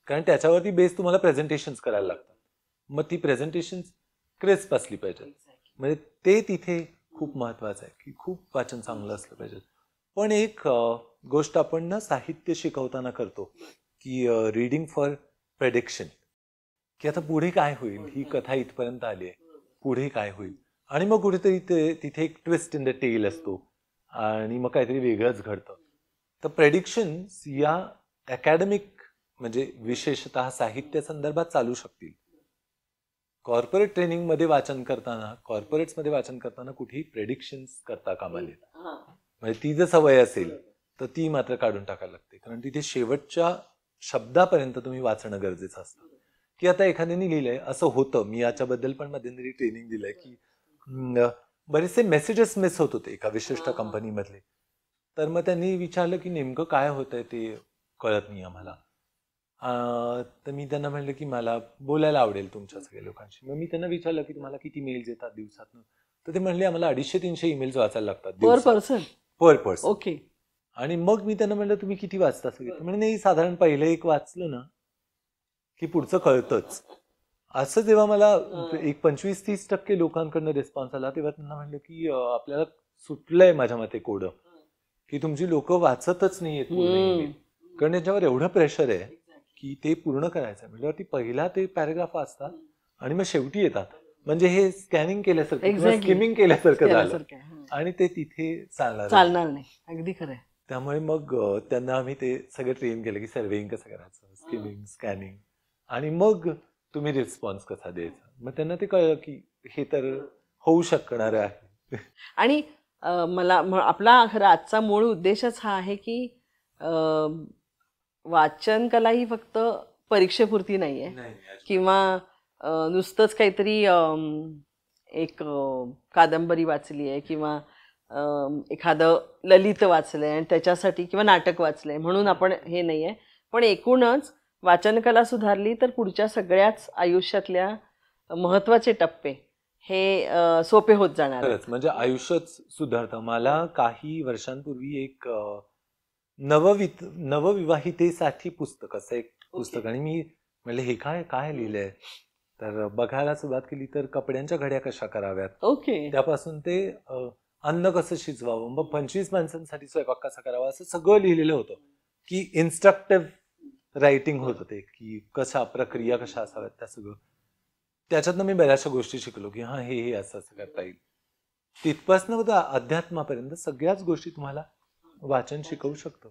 कारण त्याच्यावरती बेस तुम्हाला प्रेझेंटेशन्स करायला लागतात. मग ती प्रेझेंटेशन्स क्रिस्प असली पाहिजे. म्हणजे ते तिथे खूप महत्वाचं आहे की खूप वाचन चांगलं असलं पाहिजे. पण एक गोष्ट आपण ना साहित्य शिकवताना करतो की रीडिंग फॉर प्रेडिक्शन, की आता पुढे काय होईल, ही कथा इथपर्यंत आली आहे, पुढे काय होईल, आणि मग कुठेतरी तिथे एक ट्विस्ट इन द टेल असतो आणि मग काहीतरी वेगळंच घडतं. तर प्रेडिक्शन्स या अकॅडमिक म्हणजे विशेषतः साहित्य संदर्भात चालू शकतील. कॉर्पोरेट ट्रेनिंगमध्ये वाचन करताना, कॉर्पोरेट्समध्ये वाचन करताना कुठेही प्रेडिक्शन्स करता कामा नयेत. म्हणजे ती जर सवय असेल तर ती मात्र काढून टाकायला लागते, कारण तिथे शेवटच्या शब्दापर्यंत तुम्ही वाचणं गरजेचं असतं. की आता एखाद्याने लिहिलंय, असं होतं, मी याच्याबद्दल पण मध्यंतरी ट्रेनिंग दिलंय की बरेचसे मेसेजेस मिस होत होते एका विशिष्ट कंपनीमधले. तर मग त्यांनी विचारलं की नेमकं काय होतंय ते कळत नाही आम्हाला. तर मी त्यांना म्हणलं की मला बोलायला आवडेल तुमच्या सगळ्या लोकांशी. मग मी त्यांना विचारलं की तुम्हाला किती मेल्स येतात दिवसातनं. तर ते म्हणले आम्हाला 250-300 ईमेल्स वाचायला लागतात
पर
दिवसात.
पर्सन.
पर पर्सन.
ओके.
आणि मग मी त्यांना म्हणलं तुम्ही किती वाचता सगळे? तर म्हणे नाही, साधारण पहिलं एक वाचलं ना की पुढचं कळतंच. असं जेव्हा मला एक 25-30% लोकांकडनं रिस्पॉन्स आला, तेव्हा त्यांना म्हणलं की आपल्याला सुटलंय माझ्या मते कोडं, की तुमची लोक वाचतच नाहीयेत पूर्ण email. कारण त्याच्यावर एवढं प्रेशर आहे की ते पूर्ण करायचं. म्हणजे ती पहिला ते पॅराग्राफ वाचतात आणि मग शेवटी येतात. म्हणजे हे स्कॅनिंग केल्यासारखं किंवा
Exactly.
स्किमिंग केल्यासारखं झालं
केल्यासारखं आहे.
आणि ते तिथे
चालणार नाही. अगदी खरं आहे.
त्यामुळे मग त्यांना आम्ही ते सगळं ट्रेन केलं की सर्वेइंग कसं करायचं, स्किमिंग, स्कॅनिंग, आणि मग तुम्ही रिस्पॉन्स कसा द्यायचा. मग त्यांना ते कळलं की हे तर होऊ शकणार आहे.
आणि आपला खरं आजचा मूळ उद्देशच हा आहे की वाचन कला ही फक्त परीक्षेपुरती नाही आहे किंवा नुसतंच काहीतरी एक कादंबरी वाचली आहे किंवा एखादं ललित वाचलंय आणि त्याच्यासाठी किंवा नाटक वाचलंय म्हणून आपण हे नाही आहे. पण एकूणच वाचनकला सुधारली तर पुढच्या सगळ्याच आयुष्यातल्या महत्त्वाचे टप्पे हे सोपे होत जाणार आहेत.
खरंच म्हणजे आयुष्यच सुधारतं. मला काही वर्षांपूर्वी एक नवविवाहितेसाठी पुस्तक, असं एक पुस्तक, आणि मी म्हणले हे काय लिहिलंय. तर बघायला सुरुवात केली तर कपड्यांच्या घड्या कशा कराव्यात,
ओके,
त्यापासून ते अन्न कसं शिजवावं, मग 25 माणसांसाठी स्वयंपाक कसा करावा, असं सगळं लिहिलेलं होतं. की इन्स्ट्रक्टिव्ह रायटिंग होतं ते, की प्रक्रिया कशा असाव्यात त्या सगळं. त्याच्यातनं मी बऱ्याचशा गोष्टी शिकलो की हा हे असं करता येईल. तिथपासनं अध्यात्मापर्यंत सगळ्याच गोष्टी तुम्हाला वाचन शिकवू शकतो.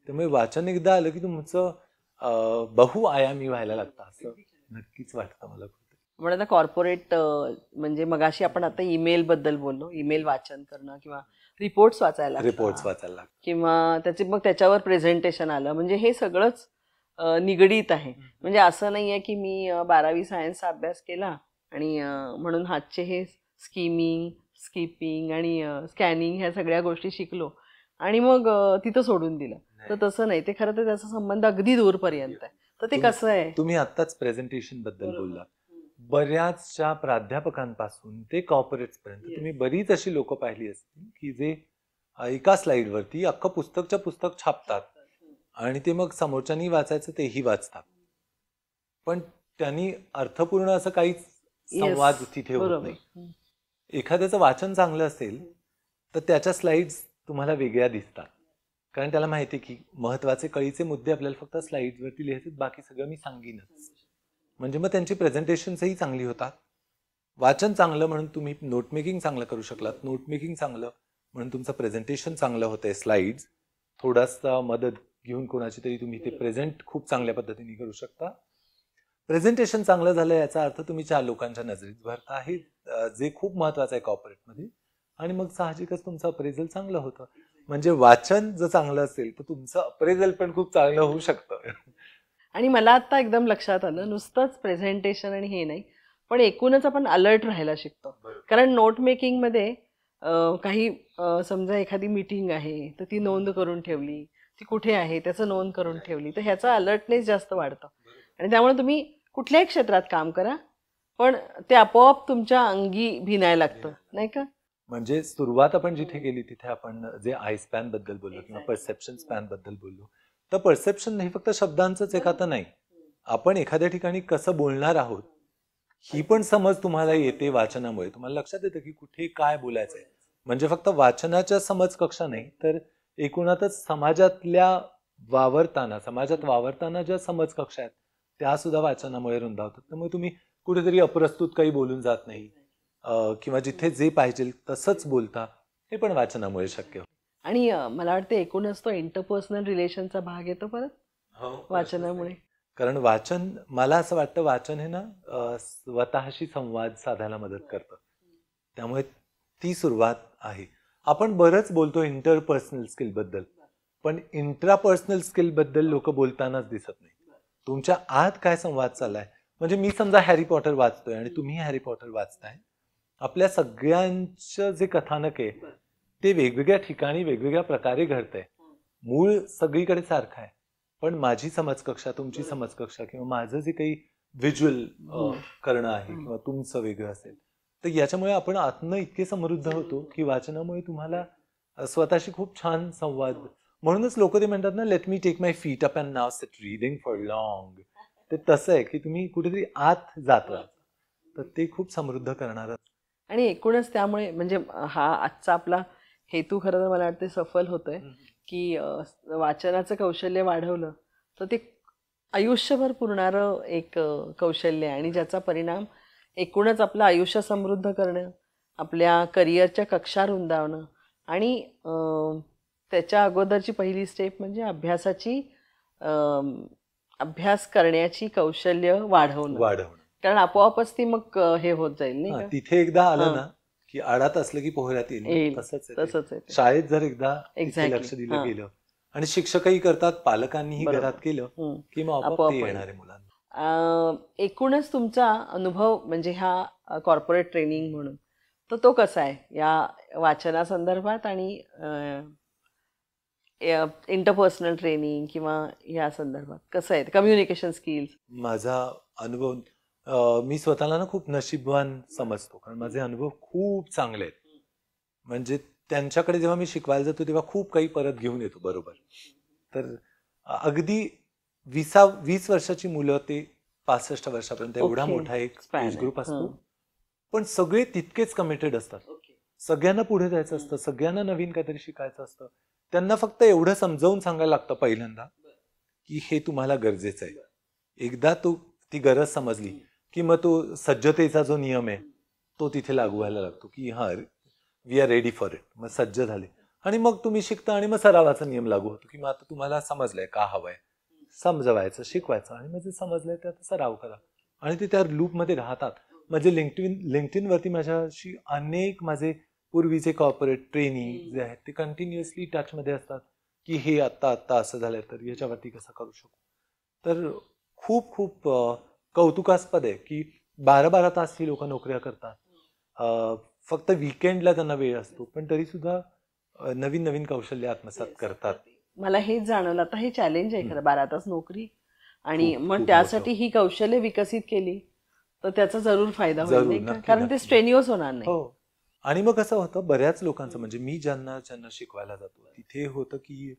त्यामुळे वाचन एकदा आलं की तुमचं बहुआयामी व्हायला लागतं, असं नक्कीच वाटतं मला.
पण आता कॉर्पोरेट म्हणजे मगाशी आपण आता ईमेल बद्दल बोललो, ईमेल वाचन करणं किंवा रिपोर्ट्स वाचायला किंवा मग त्याच्यावर प्रेझेंटेशन आलं, म्हणजे हे सगळंच निगडीत आहे. म्हणजे असं नाही आहे की मी 12वी सायन्सचा अभ्यास केला आणि म्हणून हातचे हे स्किमिंग, स्किपिंग आणि स्कॅनिंग ह्या सगळ्या गोष्टी शिकलो आणि मग तिथं सोडून दिलं. तर तसं नाही, ते खरं तर त्याचा संबंध अगदी दूरपर्यंत आहे. तर ते कसं आहे,
तुम्ही आत्ताच प्रेझेंटेशन बद्दल बोलला. बऱ्याचशा प्राध्यापकांपासून ते कॉर्पोरेट्स पर्यंत तुम्ही बरीच अशी लोक पाहिली असतील की जे एका स्लाइडवरती अख्खं पुस्तक छापतात आणि ते मग समोरच्यांनी वाचायचं तेही वाचतात, पण त्यांनी अर्थपूर्ण असं काहीच संवाद तिथे होत नाही. एखाद्याचं वाचन चांगलं असेल तर त्याच्या स्लाइड्स तुम्हाला वेगळ्या दिसतात, कारण त्याला माहिती की महत्वाचे कळीचे मुद्दे आपल्याला फक्त स्लाइड्सवरती लिहायचे, बाकी सगळं मी सांगीनच. म्हणजे मग त्यांची प्रेझेंटेशन्सही चांगली होतात. वाचन चांगलं म्हणून तुम्ही नोट मेकिंग चांगलं करू शकलात, नोट मेकिंग चांगलं म्हणून तुमचं प्रेझेंटेशन चांगलं होतंय. स्लाइड्स थोडासा मदत घेऊन कोणाची तरी तुम्ही ते प्रेझेंट खूप चांगल्या पद्धतीने करू शकता. प्रेझेंटेशन चांगलं झालं याचा अर्थ तुम्ही 4 लोकांच्या नजरेत भरता आहे, जे खूप महत्वाचं आहे कॉर्पोरेटमध्ये, आणि मग साहजिकच तुमचं अप्रेझल चांगलं होतं. म्हणजे वाचन जर चांगलं असेल तर तुमचं अप्रेझल पण खूप चांगलं होऊ शकतं.
आणि मला आता एकदम लक्षात आलं, नुसतंच प्रेझेंटेशन आणि हे नाही, पण एकूणच आपण अलर्ट राहायला शिकतो. कारण नोट मेकिंगमध्ये काही समजा एखादी मीटिंग आहे तर ती नोंद करून ठेवली, ती कुठे आहे त्याचं नोंद करून ठेवली, तर ह्याचा अलर्टनेस जास्त वाढतं. आणि त्यामुळे तुम्ही कुठल्याही क्षेत्रात काम करा पण ते आपोआप तुमच्या अंगी भिनायला लागतं, नाही का.
म्हणजे सुरुवात आपण जिथे केली तिथे आपण जे आय स्पॅन बद्दल बोललो किंवा परसेप्शन स्पॅन बद्दल बोललो, तर परसेप्शन हे फक्त शब्दांचंच एक आता नाही, आपण एखाद्या ठिकाणी कसं बोलणार आहोत ही पण समज तुम्हाला येते वाचनामुळे. तुम्हाला लक्षात येतं की कुठे काय बोलायचंय. म्हणजे फक्त वाचनाच्या समज कक्षा नाही, तर एकूणातच समाजात वावरताना ज्या समज कक्षा आहेत त्या सुद्धा वाचनामुळे रुंदावतात. त्यामुळे तुम्ही कुठेतरी अप्रस्तुत काही बोलून जात नाही किंवा जिथे जे पाहिजे तसंच बोलता, हे पण वाचनामुळे शक्य होतं.
आणि मला वाटतं एकूणच तो इंटरपर्सनल रिलेशनचा भाग येतो परत वाचनामुळे.
कारण वाचन, मला असं वाटतं वाचन हे ना स्वतःशी संवाद साधायला मदत करतं. त्यामुळे ती सुरुवात आहे. आपण बरंच बोलतो इंटरपर्सनल स्किल बद्दल, पण इंट्रापर्सनल स्किल बद्दल लोक बोलतानाच दिसत नाही. तुमच्या आत काय संवाद चाललाय, म्हणजे मी समजा हॅरी पॉटर वाचतोय आणि तुम्ही हॅरी पॉटर वाचताय, आपल्या सगळ्यांचं जे कथानक आहे ते वेगवेगळ्या ठिकाणी वेगवेगळ्या प्रकारे घडतंय. मूळ सगळीकडे सारखं आहे, पण माझी समजकक्षा, तुमची समजकक्षा किंवा माझं जे काही व्हिज्युअल करणं आहे किंवा तुमचं वेगळं असेल, तर याच्यामुळे आपण आतनं इतके समृद्ध होतो की वाचनामुळे तुम्हाला स्वतःशी खूप छान संवाद. म्हणूनच लोक ते म्हणतात ना, let me take my feet up and now sit reading for long. ते तसं आहे की तुम्ही कुठेतरी आत जाता, तर ते खूप समृद्ध करणार.
आणि एकूणच त्यामुळे म्हणजे हा आजचा आपला हेतू खरं तर मला वाटते सफल होतोय की वाचनाचं कौशल्य वाढवलं तर ते आयुष्यभर पुरणारं एक कौशल्य आहे आणि ज्याचा परिणाम एकूणच आपलं आयुष्य समृद्ध करणं, आपल्या करिअरच्या कक्षा रुंदावणं आणि त्याच्या अगोदरची पहिली स्टेप म्हणजे अभ्यास करण्याची कौशल्य वाढवणं. कारण आपोआपच ती मग हे होत जाईल नाही का.
तिथे एकदा आलं ना की आडात असलं की पोहऱ्यात येईल.
तसंच आहे.
शाळेत जर एकदा लक्ष दिलं गेलं आणि शिक्षकही करतात, पालकांनीही घरात केलं की मग आपोआप येणार आहे मुलांना.
एकूणच तुमचा अनुभव म्हणजे हा कॉर्पोरेट ट्रेनिंग म्हणून तर तो कसा आहे या वाचनासंदर्भात आणि इंटरपर्सनल ट्रेनिंग किंवा या संदर्भात कसं आहे कम्युनिकेशन स्किल्स?
माझा अनुभव, मी स्वतःला ना खूप नशीबवान समजतो, कारण माझे अनुभव खूप चांगले आहेत. म्हणजे त्यांच्याकडे जेव्हा मी शिकवायला जातो तेव्हा खूप काही परत घेऊन येतो बरोबर. तर अगदी 20 वर्षाची मुलं ते 65 वर्षापर्यंत एवढा मोठा एक एज ग्रुप असतो, पण सगळे तितकेच कमिटेड असतात. सगळ्यांना पुढे जायचं असतं, सगळ्यांना नवीन काहीतरी शिकायचं असतं. त्यांना फक्त एवढं समजावून सांगायला लागतं पहिल्यांदा की हे तुम्हाला गरजेचं आहे. एकदा ती गरज समजली की मग तो सज्जतेचा जो नियम आहे तो तिथे लागू व्हायला लागतो की हा we are ready for it. मग सज्ज झाले आणि मग तुम्ही शिकता आणि मग सरावाचा नियम लागू होतो की मग आता तुम्हाला समजलंय का हवंय, समजवायचं, शिकवायचं आणि मग जे समजलंय ते आता सराव करा. आणि ते त्या लूपमध्ये राहतात. म्हणजे लिंक्डइन वरती माझ्याशी अनेक माझे पूर्वीचे कॉर्पोरेट ट्रेनिंग जे आहेत ते कंटिन्युअसली टचमध्ये असतात की हे आत्ता असं झालंय तर याच्यावरती कसं करू शकू. तर खूप खूप कौतुकास्पद आहे की 12-12 तास ही लोक नोकऱ्या करतात. फक्त विकेंडला त्यांना वेळ असतो, पण तरी सुद्धा नवीन नवीन कौशल्य आत्मसात करतात.
मला हेच जाणवलं आता हे चॅलेंज आहे खरं 12 तास नोकरी आणि मग त्यासाठी ही कौशल्य विकसित केली तर त्याचा जरूर फायदा होईल, कारण ते स्ट्रेन्युअस होणार नाही.
आणि मग कसं होतं बऱ्याच लोकांचं, म्हणजे मी ज्यांना शिकवायला जातो तिथे होतं की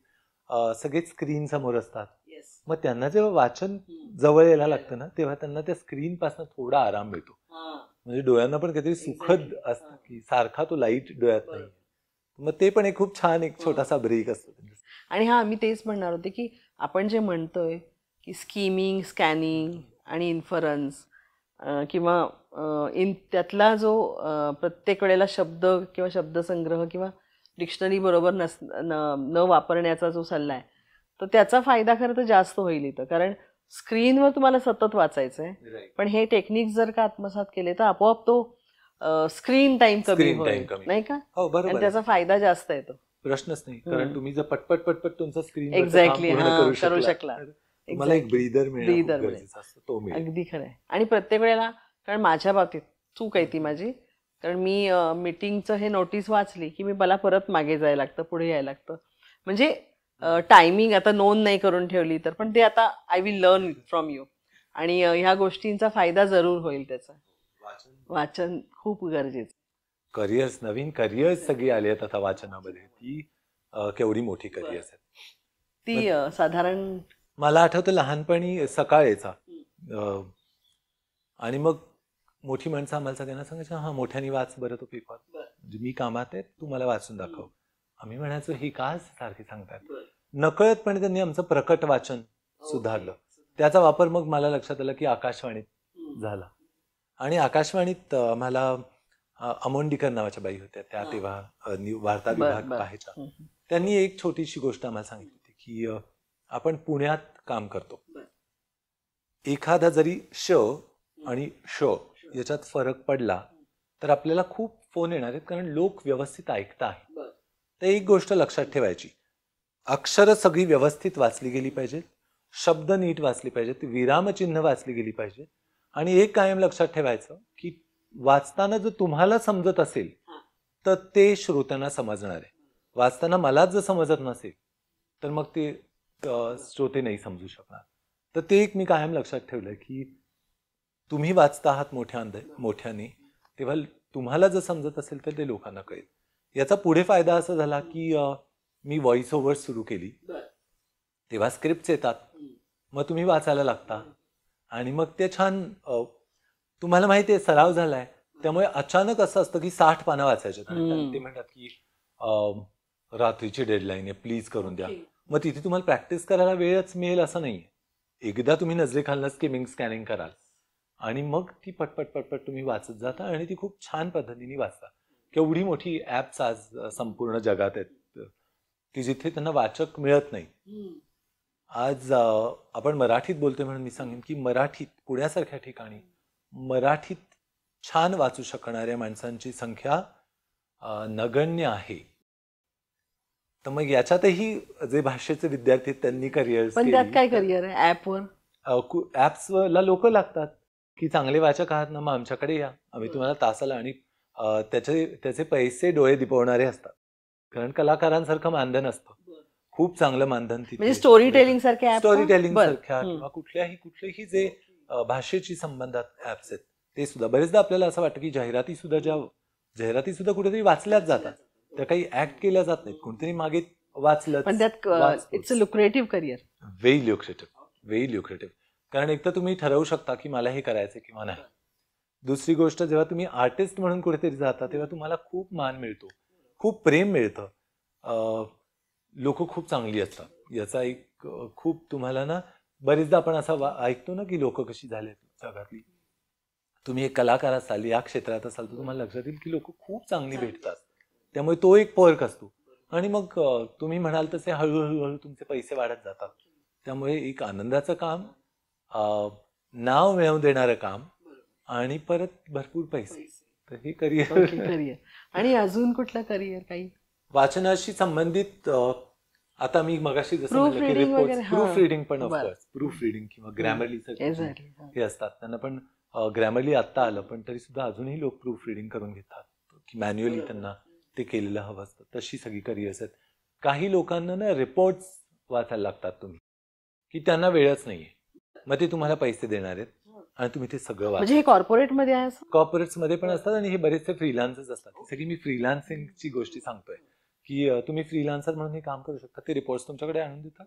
सगळे स्क्रीन समोर असतात. मग त्यांना जेव्हा वाचन जवळ यायला लागतं ना तेव्हा त्यांना त्या स्क्रीन पासून थोडा आराम मिळतो. म्हणजे डोळ्यांना पण काहीतरी सुखद असतं की सारखा तो लाईट डोळ्यात नाही. मग ते पण एक खूप छान एक छोटासा ब्रेक असतो.
आणि मी तेच म्हणणार होते की आपण जे म्हणतोय की स्कीमिंग, स्कॅनिंग आणि इन्फरन्स किंवा त्यातला जो प्रत्येक वेळेला शब्द किंवा शब्दसंग्रह किंवा डिक्शनरी बरोबर न वापरण्याचा जो सल्ला आहे तर त्याचा फायदा खरं तर जास्त होईल इथं. कारण स्क्रीनवर तुम्हाला सतत वाचायचं आहे, पण हे टेक्निक जर का आत्मसात केले तर आपोआप तो स्क्रीन टाइम कमी होईल नाही का. आणि त्याचा फायदा जास्त येतो.
प्रश्नच नाही, कारण तुम्ही जर पटपट तुमचा स्क्रीन
एक्झॅक्टली करू शकला
तुम्हाला एक ब्रीदर मिळेल.
अगदी खरं आहे. आणि प्रत्येक वेळेला, कारण माझ्या बाबतीत चूक आहे ती माझी, कारण मी मीटिंगचं हे नोटीस वाचली की मला परत मागे जायला लागतं, पुढे यायला लागतं. म्हणजे टायमिंग आता नोंद नाही करून ठेवली तर, पण ते आता I will learn from you. आणि ह्या गोष्टींचा फायदा जरूर होईल त्याचा. वाचन खूप गरजेचं.
नवीन करिअर्स सगळी आली आहेत आता वाचनामध्ये. ती केवढी मोठी करिअर्स आहेत
ती. साधारण
मला आठवतं लहानपणी सकाळ यायचा आणि मग मोठी माणसं आम्हाला सगळ्यांना सांगायचं हा मोठ्याने वाच बरं तो पेपर, म्हणजे मी कामात आहे तू मला वाचून दाखव. आम्ही म्हणायचो हे का सारखे सांगतात. नकळतपणे त्यांनी आमचं प्रकट वाचन सुधारलं. त्याचा वापर मग मला लक्षात आलं की आकाशवाणीत झाला. आणि आकाशवाणीत आम्हाला अमोंडीकर नावाच्या बाई होत्या, त्या तेव्हा वार्ता विभाग पाहायच्या. त्यांनी एक छोटीशी गोष्ट आम्हाला सांगितली होती की आपण पुण्यात काम करतो, एखादा जरी श आणि श याच्यात फरक पडला तर आपल्याला खूप फोन येणार आहेत, कारण लोक व्यवस्थित ऐकत आहेत. तर एक गोष्ट लक्षात ठेवायची, अक्षरं सगळी व्यवस्थित वाचली गेली पाहिजेत, शब्द नीट वाचले पाहिजेत, विरामचिन्ह वाचली गेली पाहिजे. आणि एक कायम लक्षात ठेवायचं की वाचताना जर तुम्हाला समजत असेल तर ते श्रोत्यांना समजणार आहे. वाचताना मलाच जर समजत नसेल तर मग ते श्रोते नाही समजू शकणार. तर ते एक मी कायम लक्षात ठेवलंय की तुम्ही वाचता आहात मोठ्याने, तेव्हा तुम्हाला जर समजत असेल तर ते लोकांना कळेल. याचा पुढे फायदा असा झाला की मी व्हॉइस ओव्हर सुरू केली, तेव्हा स्क्रिप्ट येतात, मग तुम्ही वाचायला लागता आणि मग ते छान तुम्हाला माहिती आहे सराव झालाय, त्यामुळे अचानक असं असतं की 60 पानं वाचायचे ते म्हणतात की रात्रीची डेडलाईन आहे, प्लीज करून द्या. मग तिथे तुम्हाला प्रॅक्टिस करायला वेळच मिळेल असं नाहीये. एकदा तुम्ही नजरेखालनं स्किमिंग स्कॅनिंग कराल आणि मग ती पटपट पटपट तुम्ही वाचत जाता आणि ती खूप छान पद्धतीने वाचता. केवढी मोठी ऍप्स आज संपूर्ण जगात आहेत की जिथे त्यांना वाचक मिळत नाही. आज आपण मराठीत बोलतोय म्हणून मी सांगेन की मराठीत पुण्यासारख्या ठिकाणी मराठीत छान वाचू शकणाऱ्या माणसांची संख्या नगण्य आहे. तर मग याच्यातही जे भाषेचे विद्यार्थी त्यांनी करिअर,
पण त्यात काय करिअर आहे? ऍपवर
ऍप्सला लोक लागतात की चांगले वाचक आहात ना, मग आमच्याकडे या, आम्ही तुम्हाला तासाला. आणि त्याचे पैसे डोळे दिपवणारे असतात, कारण कलाकारांसारखं मानधन असतं, खूप चांगलं मानधन तिथे.
म्हणजे स्टोरी टेलिंग सारख्या
स्टोरी टेलिंग सारख्या किंवा कुठलेही जे भाषेची संबंधात ऍप्स आहेत ते सुद्धा. बरेचदा आपल्याला असं वाटतं की जाहिराती सुद्धा कुठेतरी वाचल्याच जातात, त्या काही ऍक्ट केल्या जात नाहीत, कोणतरी मागे वाचलं.
पण त्यात it's a lucrative career,
very lucrative. कारण एक तर तुम्ही ठरवू शकता की मला हे करायचं किंवा नाही. दुसरी गोष्ट, जेव्हा तुम्ही आर्टिस्ट म्हणून कुठेतरी जाता तेव्हा तुम्हाला खूप मान मिळतो, खूप प्रेम मिळतं, लोक खूप चांगली असतात. याचा एक खूप तुम्हाला ना, बरेचदा आपण असं ऐकतो ना की लोक कशी झाले जगातली. तुम्ही एक कलाकार असाल, या क्षेत्रात असाल, तर तुम्हाला लक्षात येईल की लोक खूप चांगली भेटतात. त्यामुळे तो एक पर्क असतो. आणि मग तुम्ही म्हणाल तसे हळूहळू तुमचे पैसे वाढत जातात. त्यामुळे एक आनंदाचं काम, नाव मिळवून देणारं काम आणि परत भरपूर पैसे. तर हे करिअर.
आणि अजून कुठलं करिअर? काही
वाचनाशी संबंधित आता मी मगाशी जसं म्हणलं की रिपोर्ट, प्रूफ रिडिंग पण ऑफकोर्स, प्रूफ रिडिंग किंवा ग्रॅमरली हे असतात, त्यांना पण ग्रॅमरली आत्ता आलं, पण तरी सुद्धा अजूनही लोक प्रूफ रिडिंग करून घेतात की मॅन्युअली त्यांना ते केलेलं हवं असतं. तशी सगळी करिअर्स आहेत. काही लोकांना ना रिपोर्ट्स वाचायला लागतात तुम्ही, की त्यांना वेळच नाहीये, मग ते तुम्हाला पैसे देणार आहेत आणि तुम्ही ते सगळं
म्हणजे हे कॉर्पोरेटमध्ये आहे?
कॉर्पोरेट्समध्ये पण असतात आणि हे बरेचसे फ्रीलान्सर्स असतात. सगळी मी फ्रीलान्सिंगची गोष्टी सांगतोय की तुम्ही फ्रीलान्सर म्हणून हे काम करू शकता. ते रिपोर्ट्स तुमच्याकडे आणून देतात,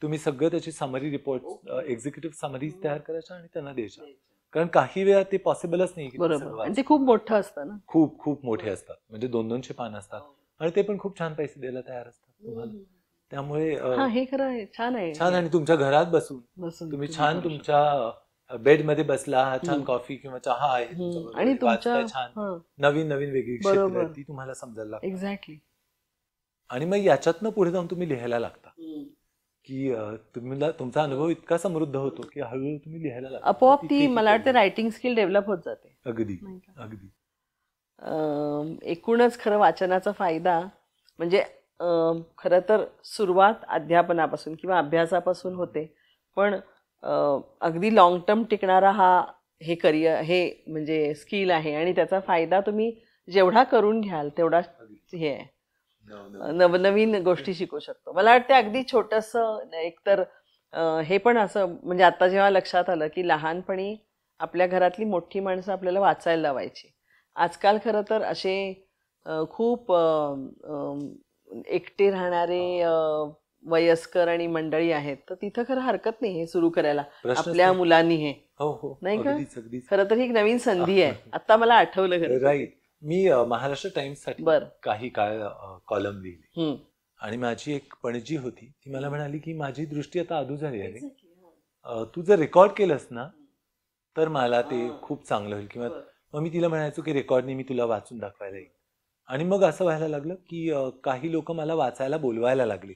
तुम्ही सगळं त्याची समरी रिपोर्ट, एक्झिक्युटिव्ह समरीज तयार करायच्या आणि त्यांना द्यायच्या. कारण काही वेळा ते पॉसिबलच नाही.
बरोबर. आणि ते खूप मोठं असतं ना,
खूप मोठे असतात, म्हणजे 200-200 पानं असतात आणि ते पण खूप छान पैसे द्यायला तयार असतात तुम्हाला. त्यामुळे
हे खरं छान आहे.
आणि तुमच्या घरात बसून तुम्ही छान तुमच्या बेडमध्ये बसला, छान कॉफी किंवा चहा आहे
आणि तुमच्या
छान नवीन वेगळी क्षेत्र ती तुम्हाला समजायला लागतात.
एक्झॅक्टली.
आणि मग याच्यातनं पुढे जाऊन तुम्ही लिहायला लागता की तुमचा अनुभव इतका समृद्ध होतो की हळूहळू तुम्ही लिहायला लागता.
आपोआप ती, मला वाटतं, रायटिंग स्किल डेव्हलप होत जाते.
अगदी.
एकूणच खरं वाचनाचा फायदा म्हणजे खरं तर सुरुवात अध्यापनापासून किंवा अभ्यासापासून होते, पण अगदी लॉंग टर्म टिकणारा हे करिअर, हे म्हणजे स्किल आहे. आणि त्याचा फायदा तुम्ही जेवढा करून घ्याल तेवढा हे आहे, नवनवीन गोष्टी शिकू शकतो. मला वाटतं अगदी छोटंसं एकतर हे पण असं, म्हणजे आता जेव्हा लक्षात आलं की लहानपणी आपल्या घरातली मोठी माणसं आपल्याला वाचायला लावायची. आजकाल खरं तर असे खूप एकटे राहणारे वयस्कर आणि मंडळी आहेत, तर तिथं खरं हरकत नाही हे सुरू करायला आपल्या मुलांनी. हे नाही का? खरं तर ही एक नवीन संधी आहे. आता मला आठवलं. खरं
राईट. मी महाराष्ट्र टाइम्स साठी काही काळ कॉलम लिहिली आणि माझी एक पणजी होती, ती मला म्हणाली की माझी दृष्टी आता अधू झाली आहे, तू जर रेकॉर्ड केलंस ना तर मला ते खूप चांगलं होईल. किंवा मग मी तिला म्हणायचो की रेकॉर्डने मी तुला वाचून दाखवायला येईल. आणि मग असं व्हायला लागलं की काही लोक मला वाचायला बोलवायला लागले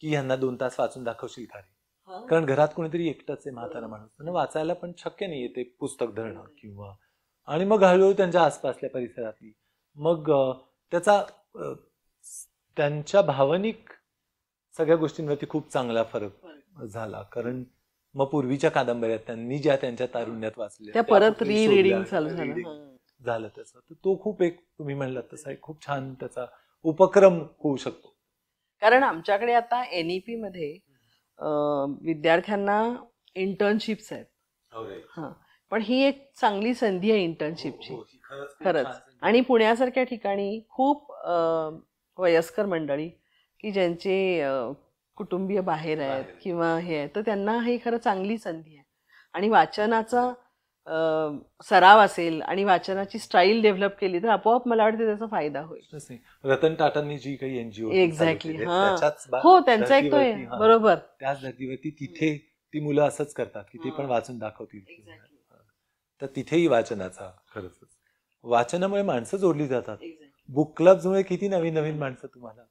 की ह्यांना 2 तास वाचून दाखवशील का रे? कारण घरात कोणीतरी एकटाच आहे, म्हातारा माणूस, त्यांना वाचायला पण शक्य नाहीये ते पुस्तक धरणं किंवा. आणि मग हळूहळू त्यांच्या आसपासल्या परिसरातली मग त्याचा त्यांच्या भावनिक सगळ्या गोष्टींवरती खूप चांगला फरक झाला. कारण मग पूर्वीच्या कादंबऱ्या त्यांनी ज्या त्यांच्या तारुण्यात वाचल्या
त्या परत रीडिंग चालू झालं.
झालं त्याचा. तर तो खूप एक तुम्ही म्हणलात तसा एक खूप छान त्याचा उपक्रम होऊ शकतो.
कारण आमच्याकडे आता NEP मध्ये विद्यार्थ्यांना इंटर्नशिप्स आहेत. हा, पण ही एक चांगली संधी आहे इंटर्नशिपची खरंच. आणि पुण्यासारख्या ठिकाणी खूप वयस्कर मंडळी की ज्यांचे कुटुंबीय बाहेर आहेत किंवा हे आहे, तर त्यांना ही खरं चांगली संधी आहे. आणि वाचनाचा सराव असेल आणि वाचनाची स्टाईल डेव्हलप केली तर आपोआप मला वाटतं त्याचा फायदा होईल.
रतन टाटांनी जी काही NGO
एक्झॅक्टली, हो त्यांचा एक तो आहे, बरोबर.
त्याच धर्तीवरती तिथे ती मुलं असंच करतात की ते पण वाचून दाखवतील. तर तिथेही वाचनाचा खरंच वाचनामुळे माणसं जोडली जातात. बुक क्लब्समुळे किती नवीन नवीन माणसं तुम्हाला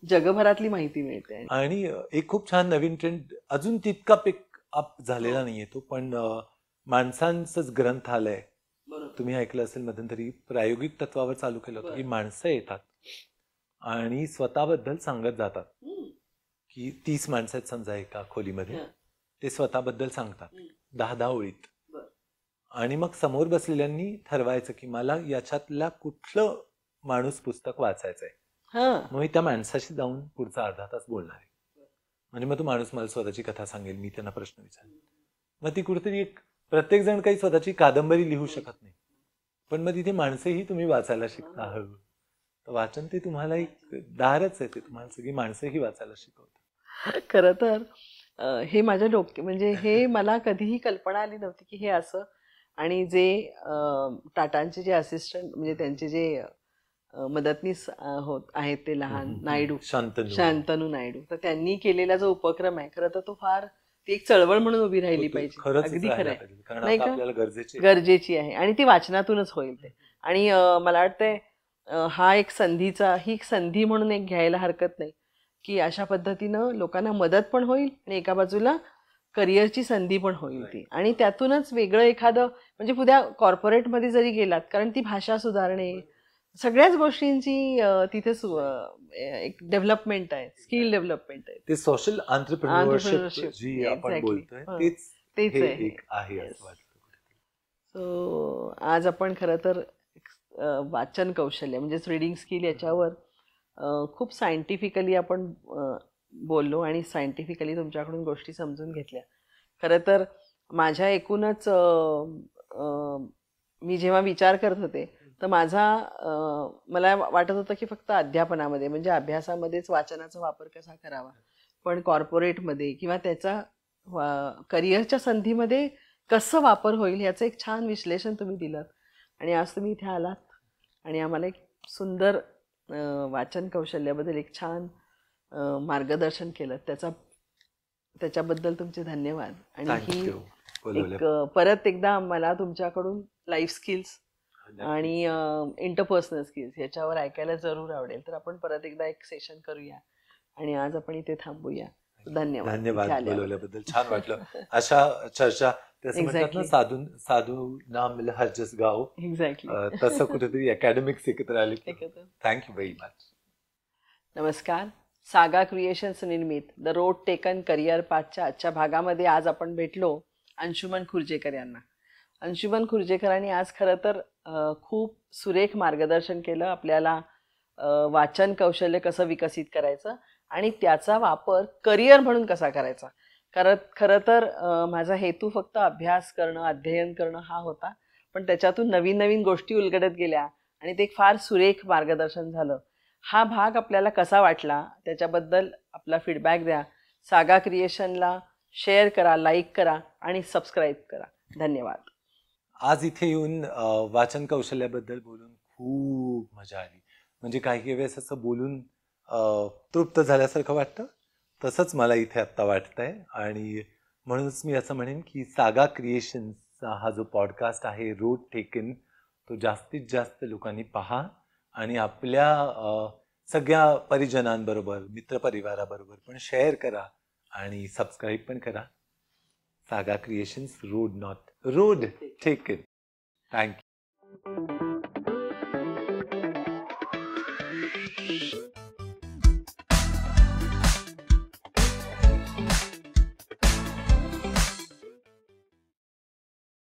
जगभरातली माहिती मिळते.
आणि एक खूप छान नवीन ट्रेंड अजून तितका पिक अप झालेला नाहीये तो, पण माणसांचंच ग्रंथालय तुम्ही ऐकलं असेल मध्यंतरी प्रायोगिक तत्वावर चालू केलं होतं की माणसं येतात आणि स्वतःबद्दल सांगत जातात. की 30 माणसं आहेत समजा एका खोलीमध्ये, ते स्वतःबद्दल सांगतात 10-10 ओळीत. आणि मग समोर बसलेल्यांनी ठरवायचं की मला याच्यातला कुठलं माणूस पुस्तक वाचायचंय. मग मी त्या माणसाशी जाऊन पुढचा अर्धा तास बोलणार आहे. म्हणजे मग तो माणूस मला स्वतःची कथा सांगेल, मी त्यांना प्रश्न विचारेल. मग ती कुठेतरी एक प्रत्येक जण काही स्वतःची कादंबरी लिहू शकत नाही, पण मग तिथे माणसंही तुम्ही वाचायला शिकता. हळूहळू तर वाचन ते तुम्हाला एक दारच आहे, ते तुम्हाला सगळी माणसंही वाचायला शिकवतं.
खरं तर हे माझ्या डोक्यात म्हणजे हे मला कधीही कल्पना आली नव्हती की हे असं. आणि जे टाटांचे जे असिस्टंट म्हणजे त्यांचे जे मदतनीस होत आहेत ते लहान नायडू, शांतनू नायडू, तर त्यांनी केलेला जो उपक्रम आहे खरं तर तो फार ती एक चळवळ म्हणून उभी राहिली पाहिजे. अगदी खरं आहे, नाही का, गरजेची आहे. आणि ती वाचनातूनच होईल ते. आणि मला वाटतंय हा एक ही संधी म्हणून एक घ्यायला हरकत नाही की अशा पद्धतीनं लोकांना मदत पण होईल आणि एका बाजूला करिअरची संधी पण होईल ती. आणि त्यातूनच वेगळं एखादं म्हणजे उद्या कॉर्पोरेटमध्ये जरी गेलात, कारण ती भाषा सुधारणे सगळ्याच गोष्टींची तिथे एक डेव्हलपमेंट आहे, स्किल डेव्हलपमेंट आहे.
ते सोशल एंटरप्रेन्योरशिप जी आपण बोलतोय तेच आहे.
सो आज आपण खरं तर वाचन कौशल्य म्हणजेच रीडिंग स्किल याच्यावर खूप सायंटिफिकली आपण बोललो आणि सायंटिफिकली तुमच्याकडून गोष्टी समजून घेतल्या. खरं तर माझ्या एकूणच मी जेव्हा विचार करत होते तर मला वाटत होतं की फक्त अध्यापनामध्ये म्हणजे अभ्यासामध्येच वाचनाचा वापर कसा करावा, पण कॉर्पोरेटमध्ये किंवा त्याचा करिअरच्या संधीमध्ये कसं वापर होईल याचं एक छान विश्लेषण तुम्ही दिलं. आणि आज तुम्ही इथे आलात आणि आम्हाला एक सुंदर वाचन कौशल्याबद्दल एक छान मार्गदर्शन केलं. त्याच्याबद्दल तुमचे धन्यवाद. आणि ही एक परत एकदा मला तुमच्याकडून लाईफ स्किल्स आणि इंटरपर्सनल स्किल्स याच्यावर ऐकायला जरूर आवडेल. तर आपण परत एकदा एक सेशन करूया आणि आज आपण इथे थांबूया. धन्यवाद
बोलवल्याबद्दल. छान वाटलं अशा चर्चा. तसं म्हणतात ना, साधू ना मिल हरजस गाव, तसं कुठेतरी अकॅडमिक्स एकत्र आले. Thank you very much.
नमस्कार. सागा क्रिएशन्स निर्मित द रोड टेकन करिअर पाथच्या आजच्या भागामध्ये आज आपण भेटलो अंशुमन खुर्जेकर यांना. अंशुमन खुर्जेकरांनी आज खरं तर खूप सुरेख मार्गदर्शन केलं आपल्याला वाचन कौशल्य कसं विकसित करायचं आणि त्याचा वापर करिअर म्हणून कसा करायचा. खरं तर माझा हेतू फक्त अभ्यास करणं, अध्ययन करणं हा होता, पण त्याच्यातून नवीन नवीन गोष्टी उलगडत गेल्या आणि ते एक फार सुरेख मार्गदर्शन झालं. हा भाग आपल्याला कसा वाटला त्याच्याबद्दल आपला फीडबॅक द्या. सागा क्रिएशनला शेअर करा, लाईक करा आणि सबस्क्राईब करा. धन्यवाद.
आज इथे येऊन वाचन कौशल्याबद्दल बोलून खूप मजा आली. म्हणजे काही वेळेस असं बोलून तृप्त झाल्यासारखं वाटतं, तसंच मला इथे आत्ता वाटतंय. आणि म्हणूनच मी असं म्हणेन की सागा क्रिएशन्सचा हा जो पॉडकास्ट आहे रोड टेकन, तो जास्तीत जास्त लोकांनी पहा आणि आपल्या सगळ्या परिजनांबरोबर, मित्रपरिवाराबरोबर पण शेअर करा आणि सबस्क्राईब पण करा. सागा क्रिएशन्स, रोड टेकन. थँक्यू.